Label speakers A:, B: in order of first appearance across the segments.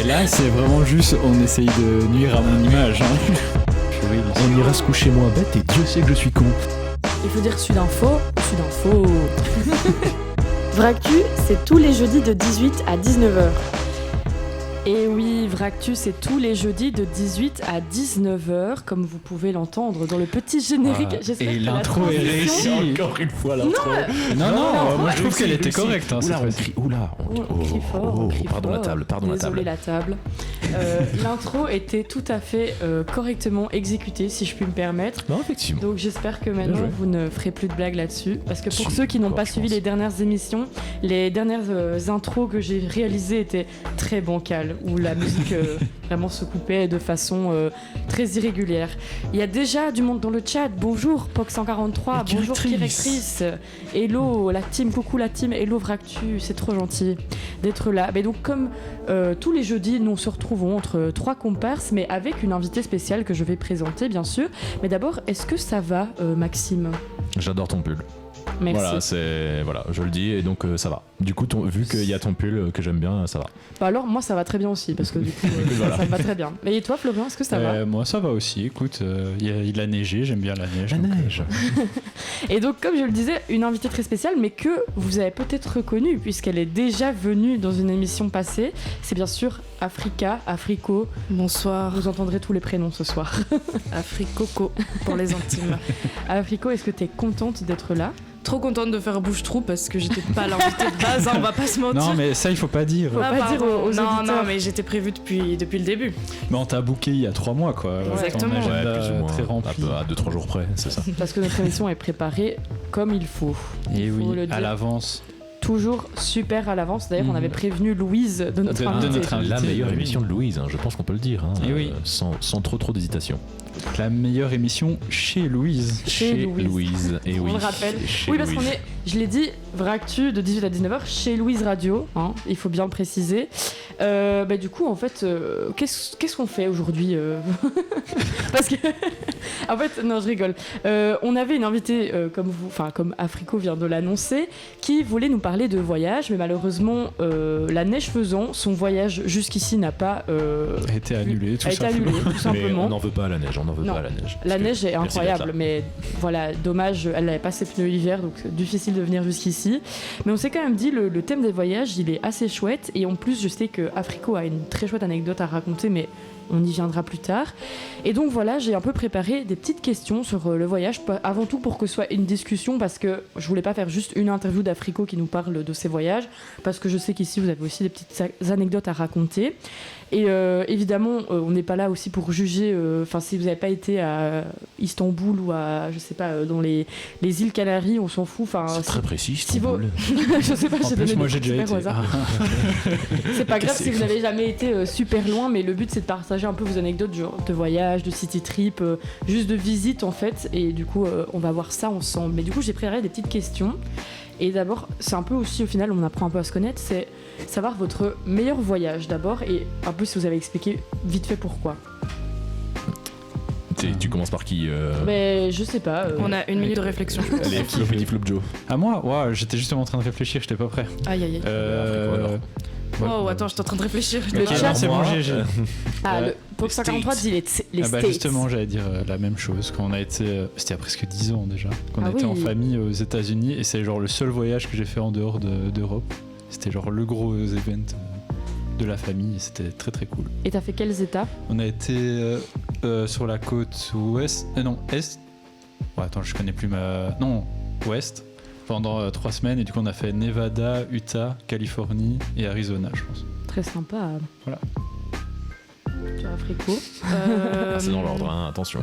A: Et là, c'est vraiment juste, on essaye de nuire à mon image.
B: On ira se coucher moins bête et Dieu sait que je suis con.
C: Il faut dire Sudinfo. Vractu, c'est tous les jeudis de 18 à 19h. Et oui, Vractu, c'est tous les jeudis de 18 à 19h, comme vous pouvez l'entendre dans le petit générique.
A: Et l'intro est réussie.
B: Encore une fois l'intro.
A: Non, moi je trouve qu'elle était correcte. Hein,
B: on crie, on crie fort. Pardon la table.
C: Désolé la table. L'intro était tout à fait correctement exécutée, si je puis me permettre.
B: Non, effectivement.
C: Donc j'espère que maintenant vous ne ferez plus de blagues là-dessus. Parce que pour ceux qui n'ont pas suivi les dernières émissions, les dernières intros que j'ai réalisées étaient très bancales, où la musique vraiment se coupait de façon très irrégulière. Il y a déjà du monde dans le chat. Bonjour POC143, bonjour Kirectrice, hello la team, coucou la team, hello Vractu, c'est trop gentil d'être là. Mais donc comme tous les jeudis, nous se retrouvons entre trois comparses, mais avec une invitée spéciale que je vais présenter bien sûr. Mais d'abord, est-ce que ça va Maxime ?
B: J'adore ton pull.
C: Merci.
B: Voilà, je le dis et donc ça va. Du coup, vu qu'il y a ton pull que j'aime bien, ça va.
C: Bah alors, moi ça va très bien aussi parce que du coup,
B: voilà.
C: ça me va très bien. Et toi, Florian, est-ce que ça va ?
A: Moi ça va aussi. Écoute, il a neigé, j'aime bien la neige.
B: La neige.
C: Et donc, comme je le disais, une invitée très spéciale, mais que vous avez peut-être reconnue puisqu'elle est déjà venue dans une émission passée. C'est bien sûr Africo.
D: Bonsoir.
C: Vous entendrez tous les prénoms ce soir.
D: Africoco pour les intimes.
C: Africo, est-ce que tu es contente d'être là ?
D: Trop contente de faire bouche-trou parce que j'étais pas l'invitée de base, on va pas se mentir.
A: Non, mais ça, il faut pas dire.
C: Faut pas dire aux auditeurs.
D: Non, mais j'étais prévue depuis le début.
A: Mais on t'a booké il y a 3 mois, quoi.
D: Exactement.
A: Ton agenda
B: plus ou moins.
A: très rempli.
B: À 2-3 jours près, c'est ça.
C: Parce que notre émission est préparée comme il faut.
A: Et
C: Faut
A: oui,
C: le dire.
A: à l'avance.
C: Toujours super à l'avance. D'ailleurs, on avait prévenu Louise de notre invitée.
B: La meilleure émission de Louise, je pense qu'on peut le dire.
A: Et oui.
B: Sans trop d'hésitation.
A: La meilleure émission chez Louise.
C: Chez Louise.
B: Et oui.
C: On le rappelle. Oui, parce qu'on est, je l'ai dit, Vractu de 18 à 19h chez Louise Radio, hein, il faut bien le préciser. Du coup, en fait, qu'est-ce qu'on fait aujourd'hui Parce que, en fait, non, je rigole. On avait une invitée comme Africo vient de l'annoncer, qui voulait nous parler de voyage, mais malheureusement, la neige faisant, son voyage jusqu'ici n'a pas
A: été annulé, tout
C: simplement.
B: Mais on n'en veut pas à la neige, pas à la neige.
C: La neige est incroyable, mais voilà, dommage, elle n'avait pas ses pneus hiver, donc c'est difficile de venir jusqu'ici. Mais on s'est quand même dit, le thème des voyages, il est assez chouette, et en plus, je sais que Africo a une très chouette anecdote à raconter, mais on y viendra plus tard. Et donc voilà, j'ai un peu préparé des petites questions sur le voyage, avant tout pour que ce soit une discussion, parce que je voulais pas faire juste une interview d'Africo qui nous parle de ses voyages, parce que je sais qu'ici vous avez aussi des petites anecdotes à raconter. Et évidemment, on n'est pas là aussi pour juger, si vous n'avez pas été à Istanbul ou à, je sais pas, dans les îles Canaries, on s'en fout.
B: C'est très précis,
C: si vous... Je sais pas,
A: j'ai donné
C: des
A: déjà été.
C: Au hasard. C'est pas grave si vous n'avez jamais été super loin, mais le but c'est de partager un peu vos anecdotes genre, de voyage, de city trip, juste de visite en fait. Et du coup, on va voir ça ensemble. Mais du coup, j'ai préparé des petites questions. Et d'abord, c'est un peu aussi, au final, on apprend un peu à se connaître, c'est savoir votre meilleur voyage d'abord, et un peu si vous avez expliqué vite fait pourquoi.
B: Tu commences par qui
C: Mais je sais pas.
D: On a une minute de réflexion.
B: Allez, Flop Joe.
A: À moi ? Ouais, j'étais justement en train de réfléchir, j'étais pas prêt.
D: Aïe. Oh, attends, j'étais en train de réfléchir.
C: Le chat,
A: c'est bon, GG.
C: Le POC143 dit les States.
A: Justement, j'allais dire la même chose. Quand on a été, c'était il y a presque 10 ans déjà, qu'on était en famille aux États-Unis, et c'est genre le seul voyage que j'ai fait en dehors d'Europe. C'était genre le gros event de la famille, et c'était très très cool.
C: Et t'as fait quels états ?
A: On a été sur la côte ouest, est. Ouais, attends, je connais plus ouest. Pendant 3 semaines, et du coup on a fait Nevada, Utah, Californie et Arizona, je pense.
C: Très sympa.
A: Voilà.
C: Tu as Africo.
B: C'est dans l'ordre, hein, attention.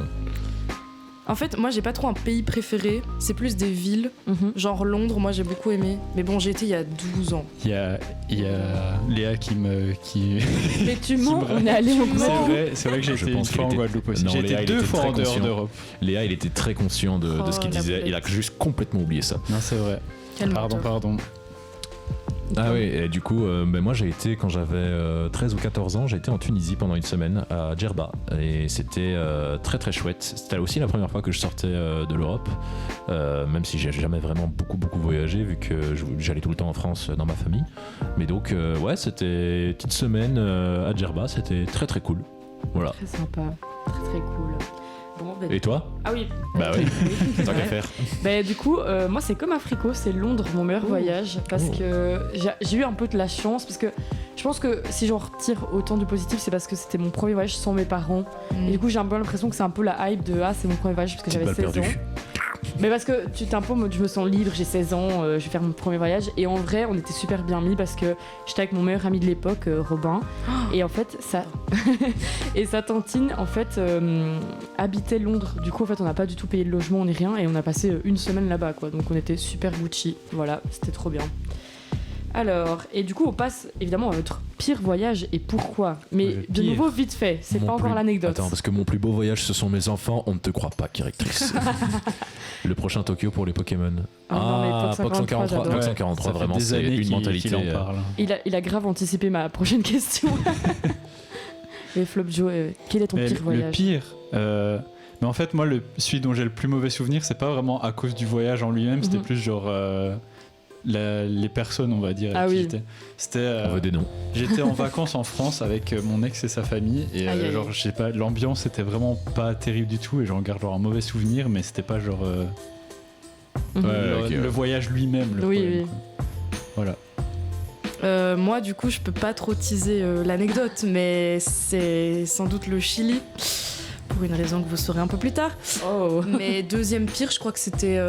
D: En fait, moi j'ai pas trop un pays préféré, c'est plus des villes. Genre Londres, moi j'ai beaucoup aimé. Mais bon, j'ai été il y a 12 ans.
A: Il y a Léa qui
C: Mais tu mens, on est allé au Guadeloupe.
A: C'est vrai que j'ai été une fois en Guadeloupe aussi. J'ai été 2 fois en dehors d'Europe.
B: Léa, il était très conscient de ce qu'il disait. Il a juste complètement oublié ça.
A: Non, c'est vrai.
D: Quel
A: Pardon.
B: Ah oui, et du coup, moi j'ai été, quand j'avais 13 ou 14 ans, j'ai été en Tunisie pendant une semaine à Djerba. Et c'était très très chouette. C'était aussi la première fois que je sortais de l'Europe, même si j'ai jamais vraiment beaucoup voyagé, vu que j'allais tout le temps en France dans ma famille. Mais donc, ouais, c'était une petite semaine à Djerba, c'était très très cool. Voilà.
C: Très sympa, très cool. Bon,
B: Et toi ?
C: Ah oui.
B: Bah oui, tant qu'à faire.
C: Bah, du coup, moi c'est comme Africo, c'est Londres mon meilleur voyage parce que j'ai eu un peu de la chance parce que je pense que si j'en retire autant du positif, c'est parce que c'était mon premier voyage sans mes parents. Et du coup, j'ai un peu l'impression que c'est un peu la hype de c'est mon premier voyage parce que j'avais 16 ans. Mais parce que tu t'es un peu en mode je me sens libre, j'ai 16 ans, je vais faire mon premier voyage. Et en vrai, on était super bien mis parce que j'étais avec mon meilleur ami de l'époque, Robin. Et en fait, et sa tantine, en fait, habitait Londres. Du coup, en fait, on n'a pas du tout payé de logement ni rien. Et on a passé une semaine là-bas, quoi. Donc on était super Gucci. Voilà, c'était trop bien. Alors, et du coup, on passe évidemment à votre pire voyage et pourquoi. Mais de nouveau, vite fait, c'est pas encore l'anecdote.
B: Attends, parce que mon plus beau voyage, ce sont mes enfants, on ne te croit pas, directrice. Le prochain Tokyo pour les Pokémon.
C: Non, mais
B: POC 143, POC 143, vraiment, c'est une mentalité.
C: Il a grave anticipé ma prochaine question. Et Flop Joe, quel est ton pire voyage ?
A: Le pire mais en fait, moi, celui dont j'ai le plus mauvais souvenir, c'est pas vraiment à cause du voyage en lui-même, c'était plus genre. Les personnes, on va dire, avec qui j'étais. C'était,
B: on veut des noms.
A: J'étais en vacances en France avec mon ex et sa famille et genre, je sais pas, l'ambiance était vraiment pas terrible du tout et j'en garde genre un mauvais souvenir, mais c'était pas genre le voyage lui-même.
C: Oui.
A: Voilà.
D: Moi, du coup, je peux pas trop teaser l'anecdote, mais c'est sans doute le Chili, pour une raison que vous saurez un peu plus tard. Mais deuxième pire, je crois que c'était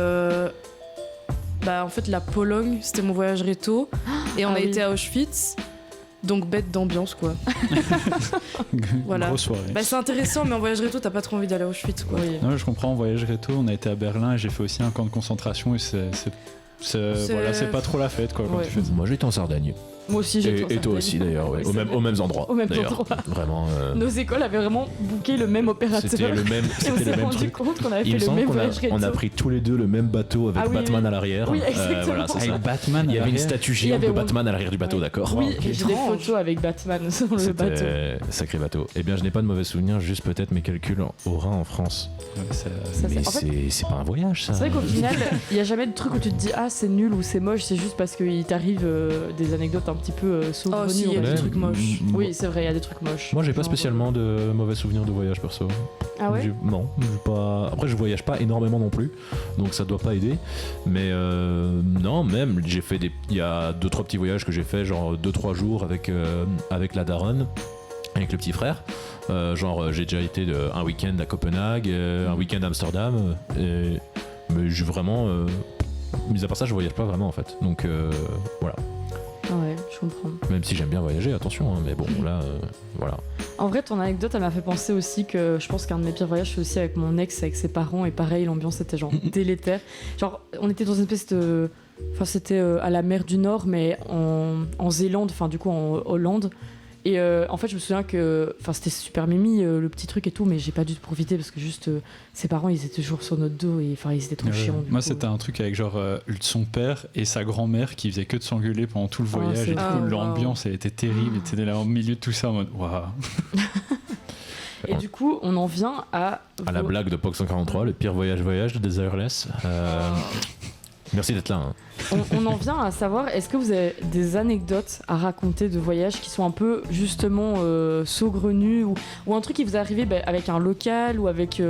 D: en fait la Pologne, c'était mon voyage réto et on a été à Auschwitz, donc bête d'ambiance quoi. Voilà.
A: Grosse soirée.
D: C'est intéressant, mais en voyage réto t'as pas trop envie d'aller à Auschwitz quoi.
C: Oui.
A: Non, je comprends, en voyage réto on a été à Berlin et j'ai fait aussi un camp de concentration et c'est pas trop la fête quoi quand tu fais ça.
B: Moi j'étais en Sardaigne.
C: Moi aussi j'ai
B: Et toi aussi d'ailleurs, ouais. Aux mêmes endroits.
C: Au même endroit.
B: Vraiment.
C: Nos écoles avaient vraiment booké le même opérateur.
B: C'était le même
C: et on s'est rendu
B: truc.
C: compte qu'on avait fait le même voyage réto.
B: On a pris tous les deux le même bateau avec Batman à l'arrière.
C: Oui, exactement.
B: Voilà, c'est ça.
A: Avec Batman.
B: Il y avait une statue géante de Batman à l'arrière du bateau, d'accord.
C: Oui, et j'ai des photos avec Batman sur le bateau.
B: Sacré bateau. Eh bien, je n'ai pas de mauvais souvenirs, juste peut-être mes calculs au Rhin en France. Mais c'est pas un voyage, ça.
C: C'est vrai qu'au final, il n'y a jamais de truc où tu te dis c'est nul ou c'est moche, c'est juste parce qu'il t'arrive des anecdotes un petit peu saugrenues.
D: Si, il y a des trucs moches.
C: Oui, c'est vrai, il y a des trucs moches.
B: Moi, j'ai pas spécialement de mauvais souvenirs de voyage perso.
C: Ah ouais ?
B: Non, pas. Après, je voyage pas énormément non plus, donc ça doit pas aider. Mais non, même, j'ai fait il y a 2-3 petits voyages que j'ai fait, genre 2-3 jours avec la daronne, avec le petit frère. J'ai déjà été un week-end à Copenhague, un week-end à Amsterdam, mais j'ai vraiment. Mis à part ça, je voyage pas vraiment en fait. Donc voilà.
C: Ouais, je comprends.
B: Même si j'aime bien voyager, attention, mais bon, là, voilà.
C: En vrai, ton anecdote, elle m'a fait penser aussi que je pense qu'un de mes pires voyages, c'est aussi avec mon ex, avec ses parents, et pareil, l'ambiance était genre délétère. Genre, on était dans une espèce de. Enfin, c'était à la mer du Nord, mais en Zélande, enfin, du coup, en Hollande. Et en fait, je me souviens que c'était super mimi le petit truc et tout, mais j'ai pas dû profiter parce que juste ses parents ils étaient toujours sur notre dos et ils étaient trop chiants.
A: Moi, c'était un truc avec genre son père et sa grand-mère qui faisaient que de s'engueuler pendant tout le voyage. Et du coup, l'ambiance elle était terrible. Et t'étais là au milieu de tout ça en mode waouh.
C: Et du coup, on en vient à
B: la blague de POC 143, le pire voyage de Desireless. Merci d'être là.
C: On en vient à savoir, est-ce que vous avez des anecdotes à raconter de voyages qui sont un peu justement saugrenus ou un truc qui vous est arrivé avec un local ou avec...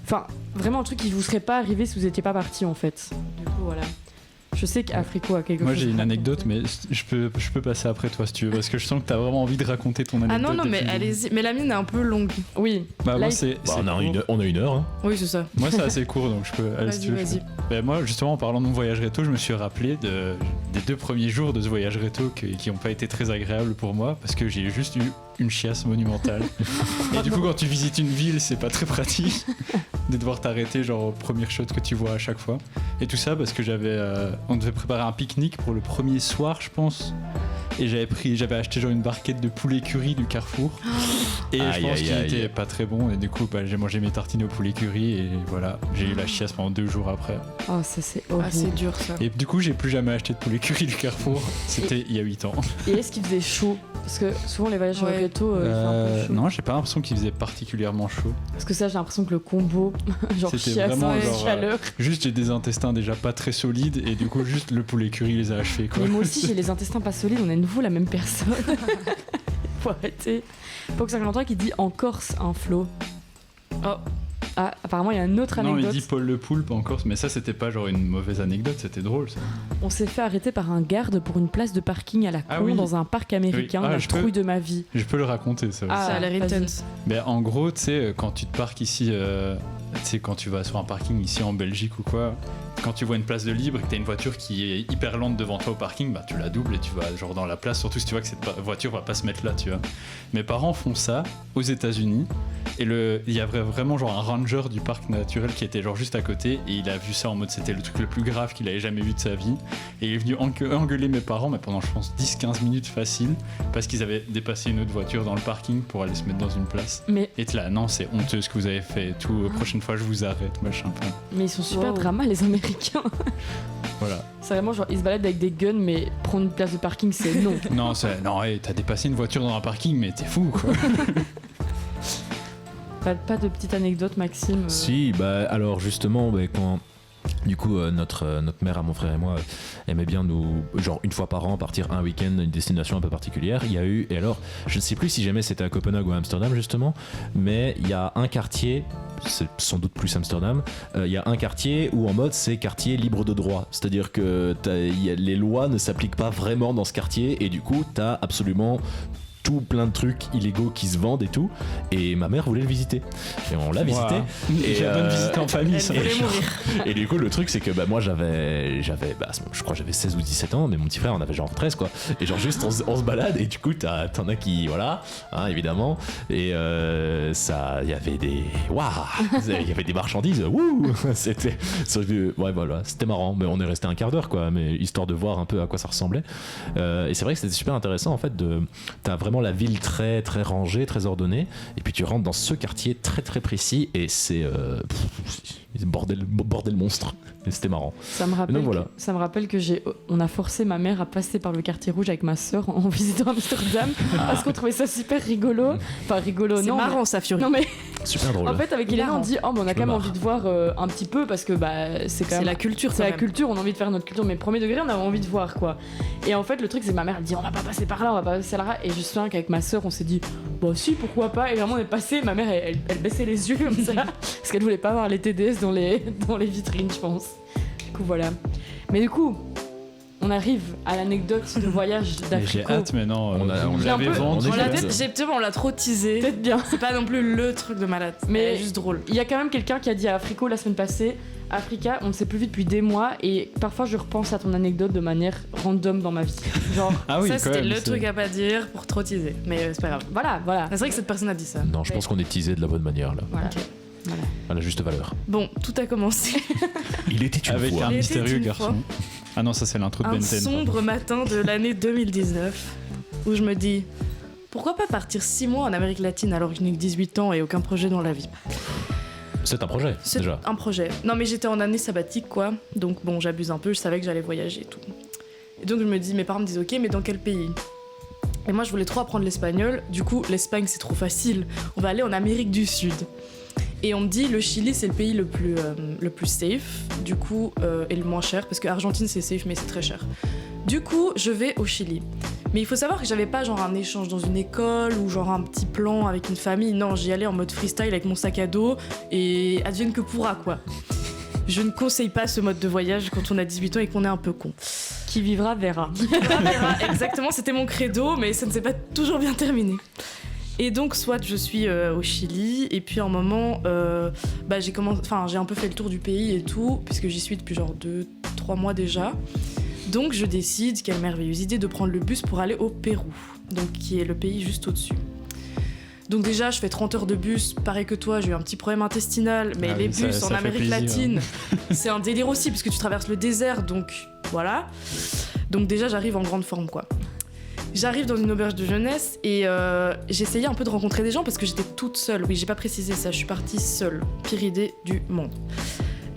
C: Enfin, vraiment un truc qui vous serait pas arrivé si vous n'étiez pas parti en fait. Du coup, voilà. Je sais qu'Africo a quelque chose.
A: Moi j'ai une anecdote, mais je peux passer après toi si tu veux, parce que je sens que t'as vraiment envie de raconter ton anecdote.
D: Ah non, mais allez-y. Mais la mienne est un peu longue.
C: Oui.
A: Bah, moi, c'est
B: on a une heure. Hein.
D: Oui, c'est ça.
A: Moi c'est assez court, donc je peux. Allez, si tu veux,
D: vas-y.
A: Moi, justement, en parlant de mon voyage réto, je me suis rappelé des 2 premiers jours de ce voyage réto qui n'ont pas été très agréables pour moi, parce que j'ai juste eu une chiasse monumentale. Et du coup, quand tu visites une ville, c'est pas très pratique de devoir t'arrêter genre aux premières shots que tu vois à chaque fois. Et tout ça parce que on devait préparer un pique-nique pour le premier soir, je pense. et j'avais acheté genre une barquette de poulet curry du Carrefour et je pense qu'il était pas très bon et du coup j'ai mangé mes tartines au poulet curry et voilà, j'ai eu la chiasse pendant 2 jours après.
C: Oh, ça c'est horrible.
D: Ah, c'est dur ça.
A: Et du coup j'ai plus jamais acheté de poulet curry du Carrefour, c'était il y a 8 ans.
C: Et est-ce qu'il faisait chaud? Parce que souvent les voyages au ghetto, il fait un peu chaud.
A: Non, j'ai pas l'impression qu'il faisait particulièrement chaud.
C: Parce que ça, j'ai l'impression que le combo, genre
A: C'était
C: chiasse
A: vraiment
C: et
A: genre,
C: chaleur.
A: Juste j'ai des intestins déjà pas très solides et du coup juste le poulet curry les a achevés quoi.
C: Mais moi aussi, j'ai les intestins pas solides, on est de nouveau la même personne. Faut arrêter. Fox53 qui dit en Corse un flot. Oh. Ah, apparemment il y a une autre anecdote.
A: Non, il dit Paul le Poulpe en Corse, mais ça c'était pas genre une mauvaise anecdote, c'était drôle ça.
C: On s'est fait arrêter par un garde pour une place de parking à la con
A: oui.
C: dans un parc américain,
A: Oui. Ah,
C: la
A: je
C: trouille
A: peux-
C: de ma vie.
A: Je peux le raconter ça aussi.
C: Ah,
D: Ça a l'air
C: vas-y.
D: intense.
A: Mais en gros, tu sais, quand tu te parques ici, tu sais, quand tu vas sur un parking ici en Belgique ou quoi, quand tu vois une place de libre et que t'as une voiture qui est hyper lente devant toi au parking, bah tu la doubles et tu vas genre dans la place, surtout si tu vois que cette voiture va pas se mettre là, tu vois. Mes parents font ça aux États-Unis et il y avait vraiment genre un ranger du parc naturel qui était genre juste à côté et il a vu ça en mode c'était le truc le plus grave qu'il avait jamais vu de sa vie et il est venu engueuler mes parents, mais pendant je pense 10-15 minutes facile parce qu'ils avaient dépassé une autre voiture dans le parking pour aller se mettre dans une place.
C: Mais
A: Et t'es là, non, c'est honteux ce que vous avez fait et tout, prochaine fois je vous arrête, machin. Enfin,
C: ils sont super
D: Wow.
C: drama les Américains.
A: voilà.
C: C'est vraiment genre ils se baladent avec des guns, mais prendre une place de parking c'est non.
A: Non, hey, t'as dépassé une voiture dans un parking, mais t'es fou quoi.
C: Pas de petite anecdote, Maxime.
B: Si, bah alors justement, quand du coup notre mère à mon frère et moi aimait bien nous, genre une fois par an, partir un week-end à une destination un peu particulière. Il y a eu, et alors je ne sais plus si jamais c'était à Copenhague ou à Amsterdam justement, mais il y a un quartier, c'est sans doute plus Amsterdam, il y a un quartier où en mode c'est quartier libre de droit, c'est-à-dire que les lois ne s'appliquent pas vraiment dans ce quartier et du coup t'as absolument tout plein de trucs illégaux qui se vendent et tout, et ma mère voulait le visiter et on l'a visité.
A: Et la bonne visite en famille, ça.
D: Elle voulait mourir.
B: Et du coup le truc c'est que moi j'avais je crois que j'avais 16 ou 17 ans, mais mon petit frère en avait genre 13 quoi, et genre juste on se balade et du coup t'en as qui voilà hein, évidemment, et ça il y avait des il y avait des marchandises, c'était ouais voilà, c'était marrant, mais on est resté un quart d'heure quoi, mais histoire de voir un peu à quoi ça ressemblait, et c'est vrai que c'était super intéressant en fait, t'as vraiment la ville très très rangée, très ordonnée, et puis tu rentres dans ce quartier très très précis et c'est bordel monstre, et c'était marrant.
C: Ça me rappelle,
B: donc, voilà.
C: ça me rappelle que on a forcé ma mère à passer par le quartier rouge avec ma sœur en visitant Amsterdam parce qu'on trouvait ça super rigolo. Enfin rigolo,
D: C'est
C: non.
D: marrant ça, Fiori.
C: Non mais
B: Super drôle.
C: en fait avec Hélène on dit on a quand même envie de voir un petit peu parce que c'est quand
D: C'est
C: même
D: la culture.
C: c'est
D: quand
C: la
D: même.
C: culture, on a envie de faire notre culture, mais premier degré on avait envie de voir quoi. Et en fait le truc c'est que ma mère elle dit on va pas passer par là, on va pas passer là, et je me souviens qu'avec ma sœur on s'est dit bon si pourquoi pas, et vraiment on est passé, ma mère elle baissait les yeux comme ça parce qu'elle voulait pas voir les TDS dans les vitrines je pense. Du coup voilà. Mais du coup on arrive à l'anecdote de voyage
A: Mais j'ai
C: d'Africo.
A: hâte maintenant,
B: On
A: vous
B: est
C: un
A: l'avez
C: peu-
A: vendu.
D: On l'a
B: Ouais.
D: on l'a trop teasé.
C: Peut-être bien.
D: C'est pas non plus le truc de malade.
C: Mais-
D: Mais juste drôle.
C: Il y a quand même quelqu'un qui a dit à Africo la semaine passée, Africa, on ne s'est plus vu depuis des mois et parfois je repense à ton anecdote de manière random dans ma vie. Genre,
A: Ah oui,
D: ça
A: quand
D: c'était
A: même,
D: le
A: c'est-
D: truc à pas dire pour trop teaser. Mais c'est pas grave.
C: voilà.
D: C'est vrai que cette personne a dit ça.
B: Non, je pense qu'on est teasé de la bonne manière là,
C: Voilà.
D: Ok.
C: Voilà.
B: à la juste valeur.
D: Bon, tout a commencé
B: Il était une
A: Avec
B: fois.
A: un
D: Il était
A: mystérieux
D: une
A: garçon.
D: fois.
A: Ah non, ça c'est l'intro de
D: un
A: Ben 10.
D: sombre matin de l'année 2019 où je me dis pourquoi pas partir 6 mois en Amérique latine alors que je n'ai que 18 ans et aucun projet dans la vie.
B: C'est un projet
D: C'est
B: déjà.
D: un projet. Non mais j'étais en année sabbatique quoi, donc bon j'abuse un peu, je savais que j'allais voyager et tout. Et donc je me dis, mes parents me disent ok mais dans quel pays? Et moi je voulais trop apprendre l'espagnol, du coup l'Espagne c'est trop facile, on va aller en Amérique du Sud. Et on me dit le Chili c'est le pays le plus safe, du coup, et le moins cher, parce que Argentine c'est safe mais c'est très cher. Du coup je vais au Chili. Mais il faut savoir que j'avais pas genre un échange dans une école ou genre un petit plan avec une famille, non j'y allais en mode freestyle avec mon sac à dos et advienne que pourra quoi. Je ne conseille pas ce mode de voyage quand on a 18 ans et qu'on est un peu con.
C: Qui vivra verra.
D: Exactement, c'était mon credo, mais ça ne s'est pas toujours bien terminé. Et donc, soit je suis au Chili, et puis à un moment, j'ai un peu fait le tour du pays et tout, puisque j'y suis depuis genre 2-3 mois déjà. Donc, je décide, quelle merveilleuse idée, de prendre le bus pour aller au Pérou, donc qui est le pays juste au-dessus. Donc déjà, je fais 30 heures de bus, pareil que toi, j'ai eu un petit problème intestinal, mais
A: Ah
D: les
A: oui, ça-
D: bus
A: ça
D: en
A: fait
D: Amérique
A: plaisir.
D: latine, c'est un délire aussi, parce que tu traverses le désert, donc voilà. Donc déjà, j'arrive en grande forme, quoi. J'arrive dans une auberge de jeunesse et j'essayais un peu de rencontrer des gens parce que j'étais toute seule. Oui, j'ai pas précisé ça, je suis partie seule. Pire idée du monde.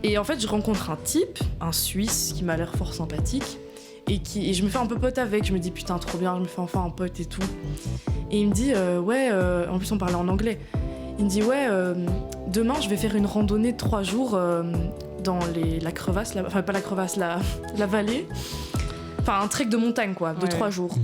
D: Et en fait, je rencontre un type, un Suisse, qui m'a l'air fort sympathique. Et je me fais un peu pote avec, je me dis putain trop bien, je me fais enfin un pote et tout. Et il me dit en plus on parlait en anglais. Il me dit demain je vais faire une randonnée de 3 jours dans la crevasse, enfin pas la crevasse, la vallée. Enfin un trek de montagne quoi, de 3 jours.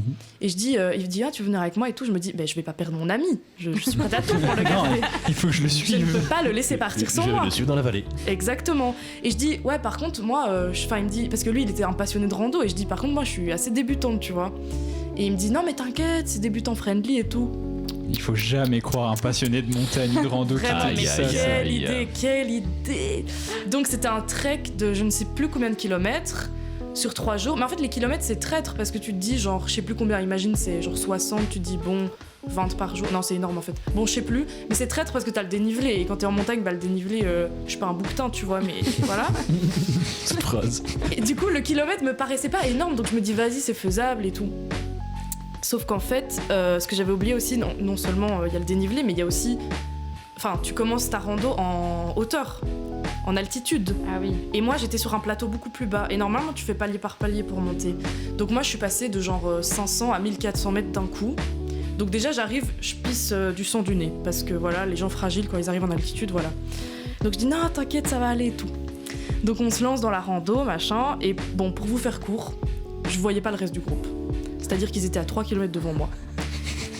D: Et je dis, il me dit tu veux venir avec moi et tout, je me dis je vais pas perdre mon ami, je suis prête à tout pour le garder.
A: Il faut que je le suive.
D: Je ne peux pas le laisser partir sans moi.
B: Je le suis dans la vallée.
D: Exactement. Et je dis par contre moi, il me dit, parce que lui il était un passionné de rando et je dis par contre moi je suis assez débutante tu vois. Et il me dit non mais t'inquiète, c'est débutant friendly et tout.
A: Il faut jamais croire un passionné de montagne ou de rando qui
D: Vraiment,
A: dit ça.
D: quelle idée. Donc c'était un trek de je ne sais plus combien de kilomètres sur 3 jours. Mais en fait les kilomètres c'est traître parce que tu te dis genre je sais plus combien, imagine c'est genre 60, tu te dis bon 20 par jour. Non c'est énorme en fait. Bon je sais plus, mais c'est traître parce que t'as le dénivelé et quand t'es en montagne le dénivelé je suis pas un bouquetin tu vois mais voilà.
B: Cette phrase.
D: Et du coup le kilomètre me paraissait pas énorme donc je me dis vas-y c'est faisable et tout. Sauf qu'en fait, ce que j'avais oublié aussi, non seulement il y a le dénivelé, mais il y a aussi... Enfin, tu commences ta rando en hauteur, en altitude.
C: Ah oui.
D: Et moi, j'étais sur un plateau beaucoup plus bas. Et normalement, tu fais palier par palier pour monter. Donc moi, je suis passée de genre 500 à 1400 mètres d'un coup. Donc déjà, j'arrive, je pisse du sang du nez. Parce que voilà, les gens fragiles, quand ils arrivent en altitude, voilà. Donc je dis, non, t'inquiète, ça va aller et tout. Donc on se lance dans la rando, machin. Et bon, pour vous faire court, je voyais pas le reste du groupe. C'est-à-dire qu'ils étaient à 3 km devant moi.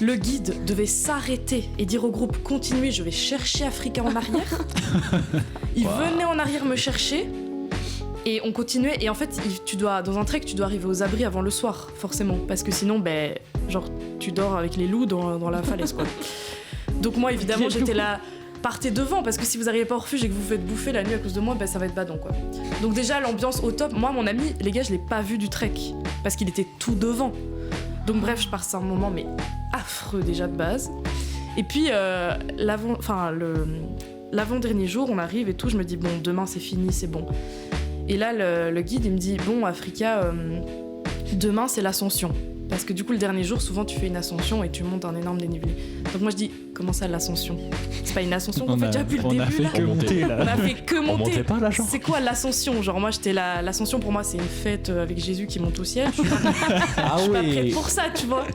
D: Le guide devait s'arrêter et dire au groupe « Continuez, je vais chercher Africa en arrière ». Il venait en arrière me chercher et on continuait. Et en fait, dans un trek, tu dois arriver aux abris avant le soir, forcément. Parce que sinon, genre, tu dors avec les loups dans la falaise, quoi. Donc moi, évidemment, j'étais là... Partez devant parce que si vous arrivez pas au refuge et que vous vous faites bouffer la nuit à cause de moi, ça va être badon quoi. Donc déjà l'ambiance au top. Moi mon ami, les gars je l'ai pas vu du trek parce qu'il était tout devant. Donc bref je passe un moment mais affreux déjà de base. Et puis l'avant-dernier jour on arrive et tout, je me dis bon demain c'est fini, c'est bon. Et là le guide il me dit bon Africa demain c'est l'ascension. Parce que du coup le dernier jour souvent tu fais une ascension et tu montes un énorme dénivelé. Donc moi je dis comment ça l'ascension ? C'est pas une ascension qu'on fait déjà depuis le début là.
A: On a fait que monter là.
D: On a fait que monter.
B: On montait pas là genre.
D: C'est quoi l'ascension ? Genre moi j'étais là, l'ascension pour moi c'est une fête avec Jésus qui monte au ciel. Je suis pas prête pour ça tu vois.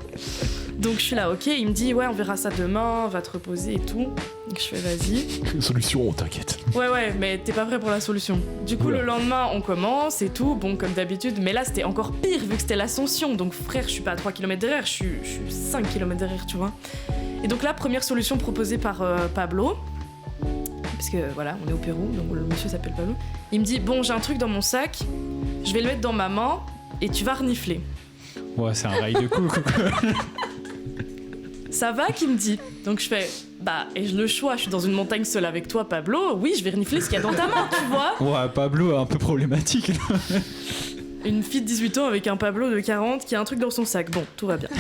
D: Donc je suis là ok, il me dit ouais on verra ça demain, va te reposer et tout. Donc je fais vas-y.
B: Solution, t'inquiète.
D: Ouais mais t'es pas prêt pour la solution. Du coup le lendemain on commence et tout, bon comme d'habitude, mais là c'était encore pire vu que c'était l'ascension. Donc frère je suis pas à 3 km derrière, je suis 5 km derrière tu vois. Et donc là première solution proposée par Pablo, parce que voilà on est au Pérou, donc le monsieur s'appelle Pablo. Il me dit bon j'ai un truc dans mon sac, je vais le mettre dans ma main et tu vas renifler.
A: Ouais c'est un rail de coucou.
D: Ça va qu'il me dit. Donc je fais ai-je le choix ? Je suis dans une montagne seule avec toi Pablo, oui je vais renifler ce qu'il y a dans ta main tu vois.
A: Ouais Pablo est un peu problématique là.
D: Une fille de 18 ans avec un Pablo de 40 qui a un truc dans son sac, bon tout va bien.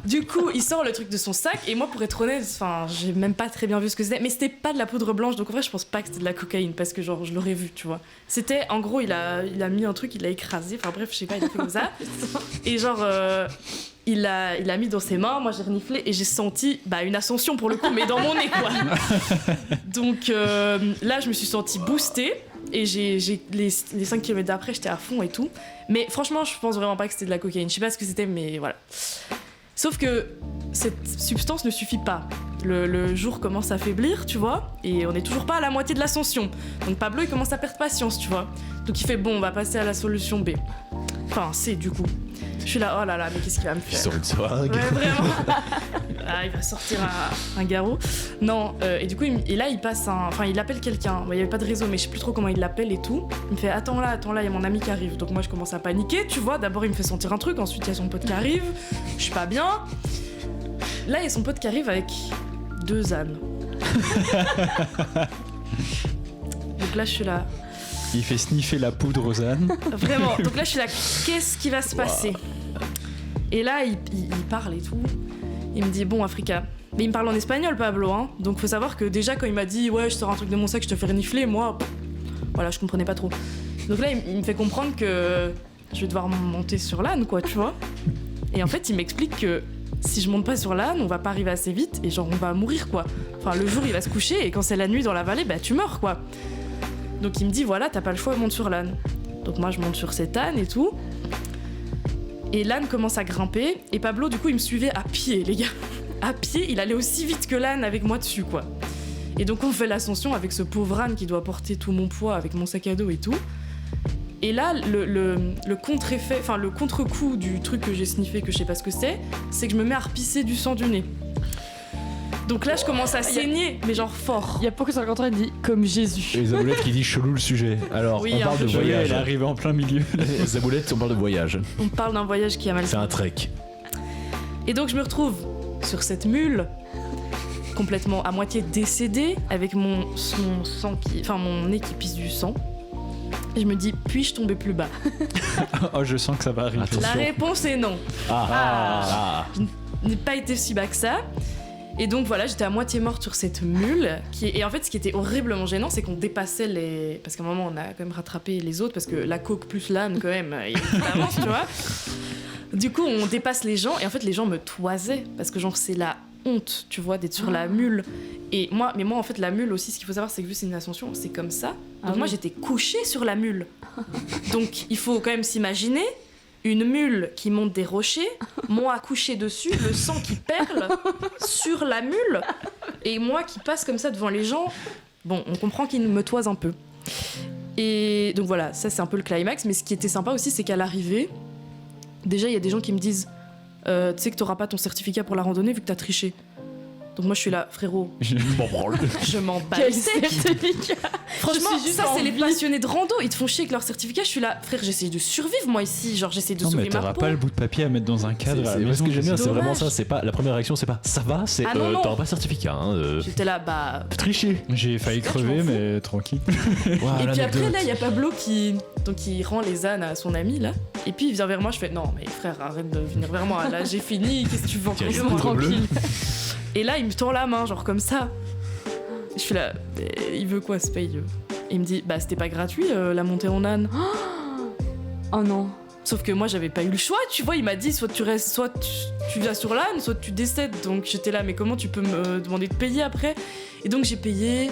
D: Du coup il sort le truc de son sac et moi pour être honnête, j'ai même pas très bien vu ce que c'était, mais c'était pas de la poudre blanche donc en vrai je pense pas que c'était de la cocaïne parce que genre je l'aurais vu tu vois. C'était en gros il a mis un truc, il l'a écrasé, enfin bref je sais pas il a fait comme ça. Et genre il l'a mis dans ses mains, moi j'ai reniflé et j'ai senti une ascension pour le coup mais dans mon nez quoi. Donc là je me suis sentie boostée. Et les 5 km d'après, j'étais à fond et tout. Mais franchement, je pense vraiment pas que c'était de la cocaïne. Je sais pas ce que c'était, mais voilà. Sauf que cette substance ne suffit pas. Le jour commence à faiblir, tu vois, et on n'est toujours pas à la moitié de l'ascension. Donc Pablo, il commence à perdre patience, tu vois. Donc il fait bon, on va passer à la solution B. Enfin, C du coup. Je suis là, oh là là, mais qu'est-ce qu'il va me faire ?
B: Il sort une soirée.
D: Ouais, vraiment. Il va sortir un garrot. Non, et du coup, là, il appelle quelqu'un. Il n'y avait pas de réseau, mais je sais plus trop comment il l'appelle et tout. Il me fait, attends là, il y a mon ami qui arrive. Donc moi, je commence à paniquer, tu vois. D'abord, il me fait sentir un truc, ensuite, il y a son pote qui arrive. Je suis pas bien. Là, il y a son pote qui arrive avec 2 ânes. Donc là, je suis là.
A: Il fait sniffer la poudre aux ânes.
D: Vraiment. Donc là, je suis là, qu'est-ce qui va se passer ? Et là, il parle et tout. Il me dit, bon, Africa. Mais il me parle en espagnol, Pablo, hein. Donc faut savoir que déjà, quand il m'a dit, ouais, je sors un truc de mon sac, je te fais renifler, moi, voilà, je comprenais pas trop. Donc là, il me fait comprendre que je vais devoir monter sur l'âne, quoi, tu vois. Et en fait, il m'explique que si je monte pas sur l'âne, on va pas arriver assez vite et genre on va mourir quoi. Enfin, le jour il va se coucher et quand c'est la nuit dans la vallée, bah tu meurs quoi. Donc il me dit voilà, t'as pas le choix, monte sur l'âne. Donc moi je monte sur cet âne et tout. Et l'âne commence à grimper et Pablo du coup il me suivait à pied les gars. À pied, il allait aussi vite que l'âne avec moi dessus quoi. Et donc on fait l'ascension avec ce pauvre âne qui doit porter tout mon poids avec mon sac à dos et tout. Et là, le contre-effet, enfin le contre-coup du truc que j'ai sniffé, que je sais pas ce que c'est que je me mets à repisser du sang du nez. Donc là, je commence à saigner, mais genre fort.
C: Il y a Poco 53 qui dit comme Jésus.
B: Et Zaboulette qui dit chelou le sujet. Alors,
D: Oui,
B: on parle de
D: un peu
A: Elle
B: voyage.
A: est arrivée en plein milieu.
B: Zaboulette, on parle de voyage.
D: On parle d'un voyage qui a mal
B: C'est
D: fini.
B: un trek.
D: Et donc je me retrouve sur cette mule, complètement à moitié décédée, avec mon nez qui pisse du sang. Et je me dis, puis-je tomber plus bas?
A: Oh, je sens que ça va arriver.
B: Attention.
D: La réponse est non. Je n'ai pas été si bas que ça. Et donc voilà, j'étais à moitié morte sur cette mule. Et en fait, ce qui était horriblement gênant, c'est qu'on dépassait les... Parce qu'à un moment, on a quand même rattrapé les autres, parce que la coque plus l'âne, quand même, il avance, tu vois. Du coup, on dépasse les gens, et en fait, les gens me toisaient, parce que genre, c'est la honte, tu vois, d'être sur la mule. Et moi, en fait, la mule aussi, ce qu'il faut savoir, c'est que vu que c'est une ascension, c'est comme ça. Donc moi, j'étais couchée sur la mule. Donc, il faut quand même s'imaginer une mule qui monte des rochers, moi couché dessus, le sang qui perle sur la mule, et moi qui passe comme ça devant les gens. Bon, on comprend qu'il me toise un peu. Et donc voilà, ça c'est un peu le climax, mais ce qui était sympa aussi, c'est qu'à l'arrivée, déjà il y a des gens qui me disent tu sais que t'auras pas ton certificat pour la randonnée vu que t'as triché. Donc moi je suis là, frérot,
B: Je m'en branle.
D: je m'en bats
C: Quel
D: les steaks.
C: certificat.
D: Franchement,
C: Je suis juste
D: ça
C: en
D: c'est les
C: vie.
D: passionnés de rando, ils te font chier avec leur certificat. Je suis là, frère, j'essaie de survivre moi ici, genre j'essaie de
A: Non, mais
D: sauver ma
A: t'auras
D: peau.
A: pas le bout de papier à mettre dans un cadre. à la
B: C'est
A: maison,
B: ce que j'aime bien, c'est
D: dommage.
B: vraiment ça. C'est pas la première réaction, c'est pas ça va, c'est
D: Ah non, non.
B: t'auras pas le certificat. Hein,
D: J'étais là, bah.
B: tricher.
A: J'ai failli
D: Je m'en
A: crever,
D: fous.
A: mais tranquille.
D: Et puis après là, il y a Pablo qui rend les ânes à son ami là. Et puis il vient vers moi, je fais non mais frère, arrête de venir vers moi. Là j'ai fini, qu'est-ce que tu veux encore
B: Tiens,
D: de
B: je
D: moi
B: suis trop bleu.
C: Tranquille.
D: Et là il me tend la main genre comme ça. Je suis là, il veut quoi ce paye? Il me dit bah c'était pas gratuit la montée en âne.
C: Oh non.
D: Sauf que moi j'avais pas eu le choix, tu vois, il m'a dit soit tu restes, soit tu viens sur l'âne, soit tu décèdes. Donc j'étais là, mais comment tu peux me demander de payer après? Et donc j'ai payé,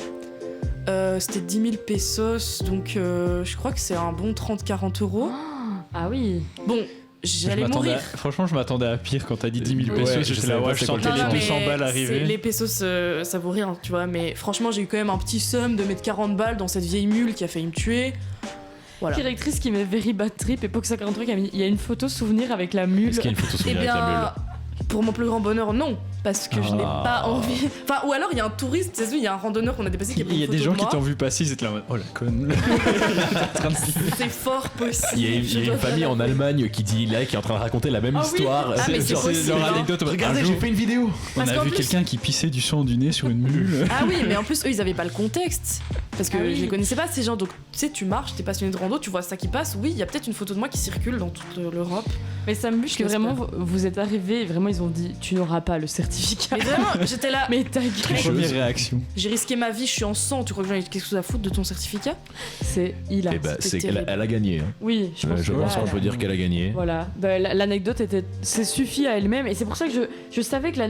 D: c'était 10 000 pesos, donc je crois que c'est un bon 30-40 euros.
C: Ah oui.
D: Bon, j'allais mourir.
A: Franchement, je m'attendais à pire quand t'as dit 10 000
B: Ouais,
A: pesos.
B: je
A: J'étais
B: savais
A: là,
B: pas
A: ouais,
B: c'est
A: je
B: quoi le
A: sentais
B: délire.
A: les 200 balles
D: c'est-
A: arriver.
D: les pesos, ça vaut rien, tu vois, mais franchement j'ai eu quand même un petit somme de mettre 40 balles dans cette vieille mule qui a failli me tuer. Voilà.
C: Directrice qui met very bad trip et Poco 53 qui a mis il y a une photo souvenir avec la mule.
B: Est-ce qu'il y a une photo
D: Eh
B: souvenir avec la
D: bien, pour mon plus grand bonheur, non. Parce que je n'ai
B: Ah.
D: pas envie. Enfin, ou alors il y a un touriste, tu sais, il y a un randonneur qu'on a dépassé qui a pris
A: Il y a
D: une
A: des
D: photo
A: gens
D: de
A: qui
D: moi.
A: t'ont vu passer, ils étaient là en mode oh la conne.
D: C'est fort possible.
B: Il y a une famille en Allemagne qui dit là, qui est en train de raconter la même
C: Ah oui.
B: histoire.
D: Ah, mais c'est
B: genre,
D: possible,
A: leur
D: hein.
A: anecdote.
B: regardez,
A: Un
B: j'ai
A: jour,
B: fait une vidéo.
A: on
D: Parce
A: a
D: qu'en
A: vu
D: plus-
A: quelqu'un qui pissait du sang du nez sur une mule.
D: Ah oui, mais en plus, eux, ils avaient pas le contexte. Parce que
C: Ah oui.
D: je les connaissais pas, ces gens. Donc, tu sais, tu marches, t'es passionné de rando, tu vois ça qui passe. Oui, il y a peut-être une photo de moi qui circule dans toute l'Europe.
C: Mais ça me bûche que
D: Je
C: vraiment vous êtes arrivés et vraiment ils ont dit tu n'auras pas le certificat.
D: Mais vraiment, j'étais là.
C: Mais ta gueule.
A: Première réaction.
D: J'ai risqué ma vie, je suis en sang. Tu crois que j'en ai quelque chose à foutre de ton certificat?
C: C'est hilarant.
B: Eh ben,
D: c'était
B: c'est qu'elle
D: terrible.
B: elle a gagné. Hein.
C: Oui, je pense
B: Je
C: que
B: pense
C: là,
B: qu'on peut dire qu'elle a gagné.
C: Voilà, bah, l'anecdote c'est suffit à elle-même et c'est pour ça que je savais que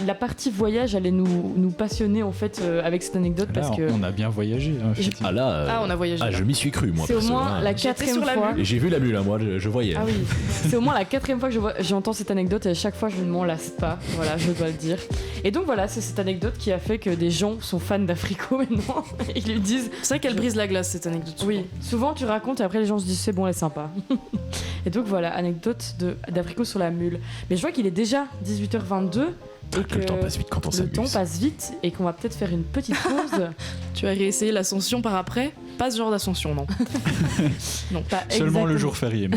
C: la partie voyage allait nous passionner en fait avec cette anecdote
A: Là,
C: parce que
A: on a bien voyagé. Hein, effectivement.
B: Ah là,
D: Ah, on a voyagé.
B: ah,
D: là.
B: je m'y suis cru moi.
C: c'est au
B: perso,
C: moins
B: hein.
C: la
D: J'étais
C: quatrième
D: sur la
C: fois.
D: mule.
B: Et j'ai vu la mule, hein, moi, je voyais.
C: Ah oui, c'est au moins la quatrième fois que j'entends cette anecdote et à chaque fois je ne m'en lasse pas, voilà, je dois le dire. Et donc voilà, c'est cette anecdote qui a fait que des gens sont fans d'Africo maintenant. Ils lui disent
D: C'est vrai qu'elle brise la glace, cette anecdote.
C: oui, souvent tu racontes et après les gens se disent c'est bon, elle est sympa. Et donc voilà, anecdote d'Africo sur la mule. Mais je vois qu'il est déjà 18h22 et que
B: Le temps passe vite quand on
C: le
B: s'amuse.
C: temps passe vite et qu'on va peut-être faire une petite pause.
D: Tu as réessayé l'ascension par après? Pas ce genre d'ascension, non.
C: Non, pas
A: Seulement le
C: exactement.
A: jour férié.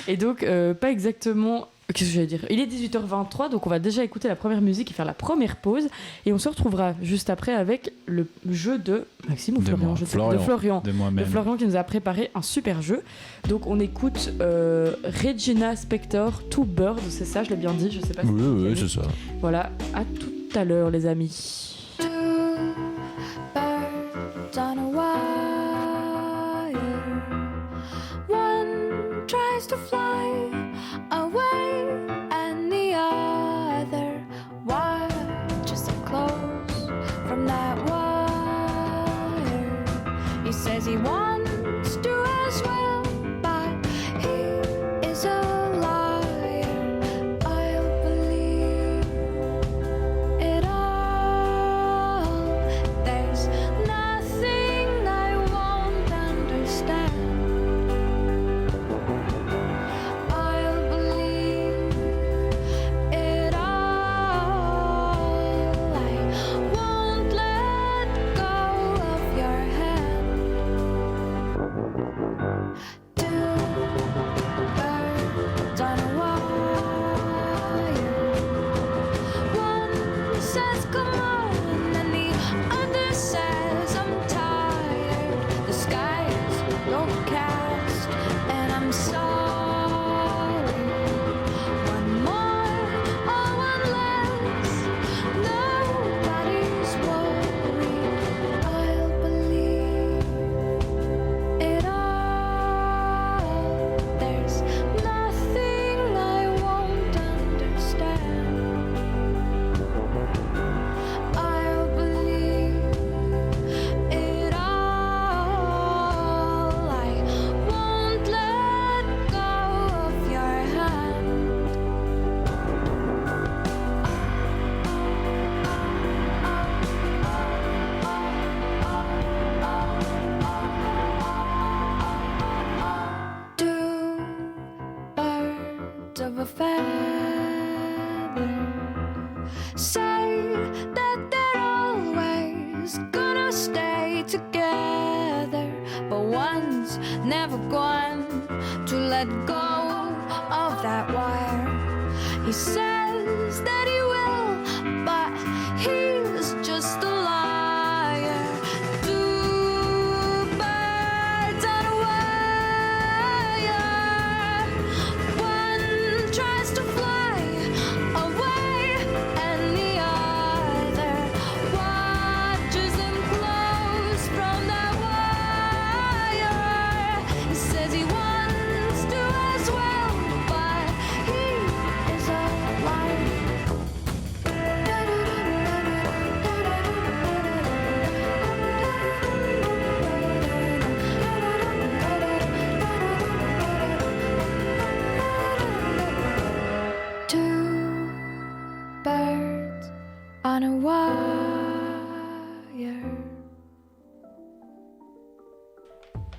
C: Et donc, pas exactement. Qu'est-ce que j'allais dire? Il est 18h23, donc on va déjà écouter la première musique et faire la première pause. Et on se retrouvera juste après avec le jeu de Maxime ou
A: De
C: Florian,
A: moi.
C: je sais pas. De Florian.
A: De
C: De
A: moi-même.
C: Florian qui nous a préparé un super jeu. Donc on écoute Regina Spektor, Two Birds, c'est ça, je l'ai bien dit, je sais pas si
B: Oui,
C: c'est
B: oui,
C: bien
B: c'est
C: dit.
B: ça.
C: Voilà, à tout à l'heure les amis.
E: Birds on a wire. One tries to fly, note of a feather. Say that they're always gonna stay together, but one's never going to let go of that wire. He says that he will, but he's just a liar. Two birds on a wire. One tries to fly away, and the other watches him close from that wire. He says he wants to as well, but he is a liar. Two birds on a wire.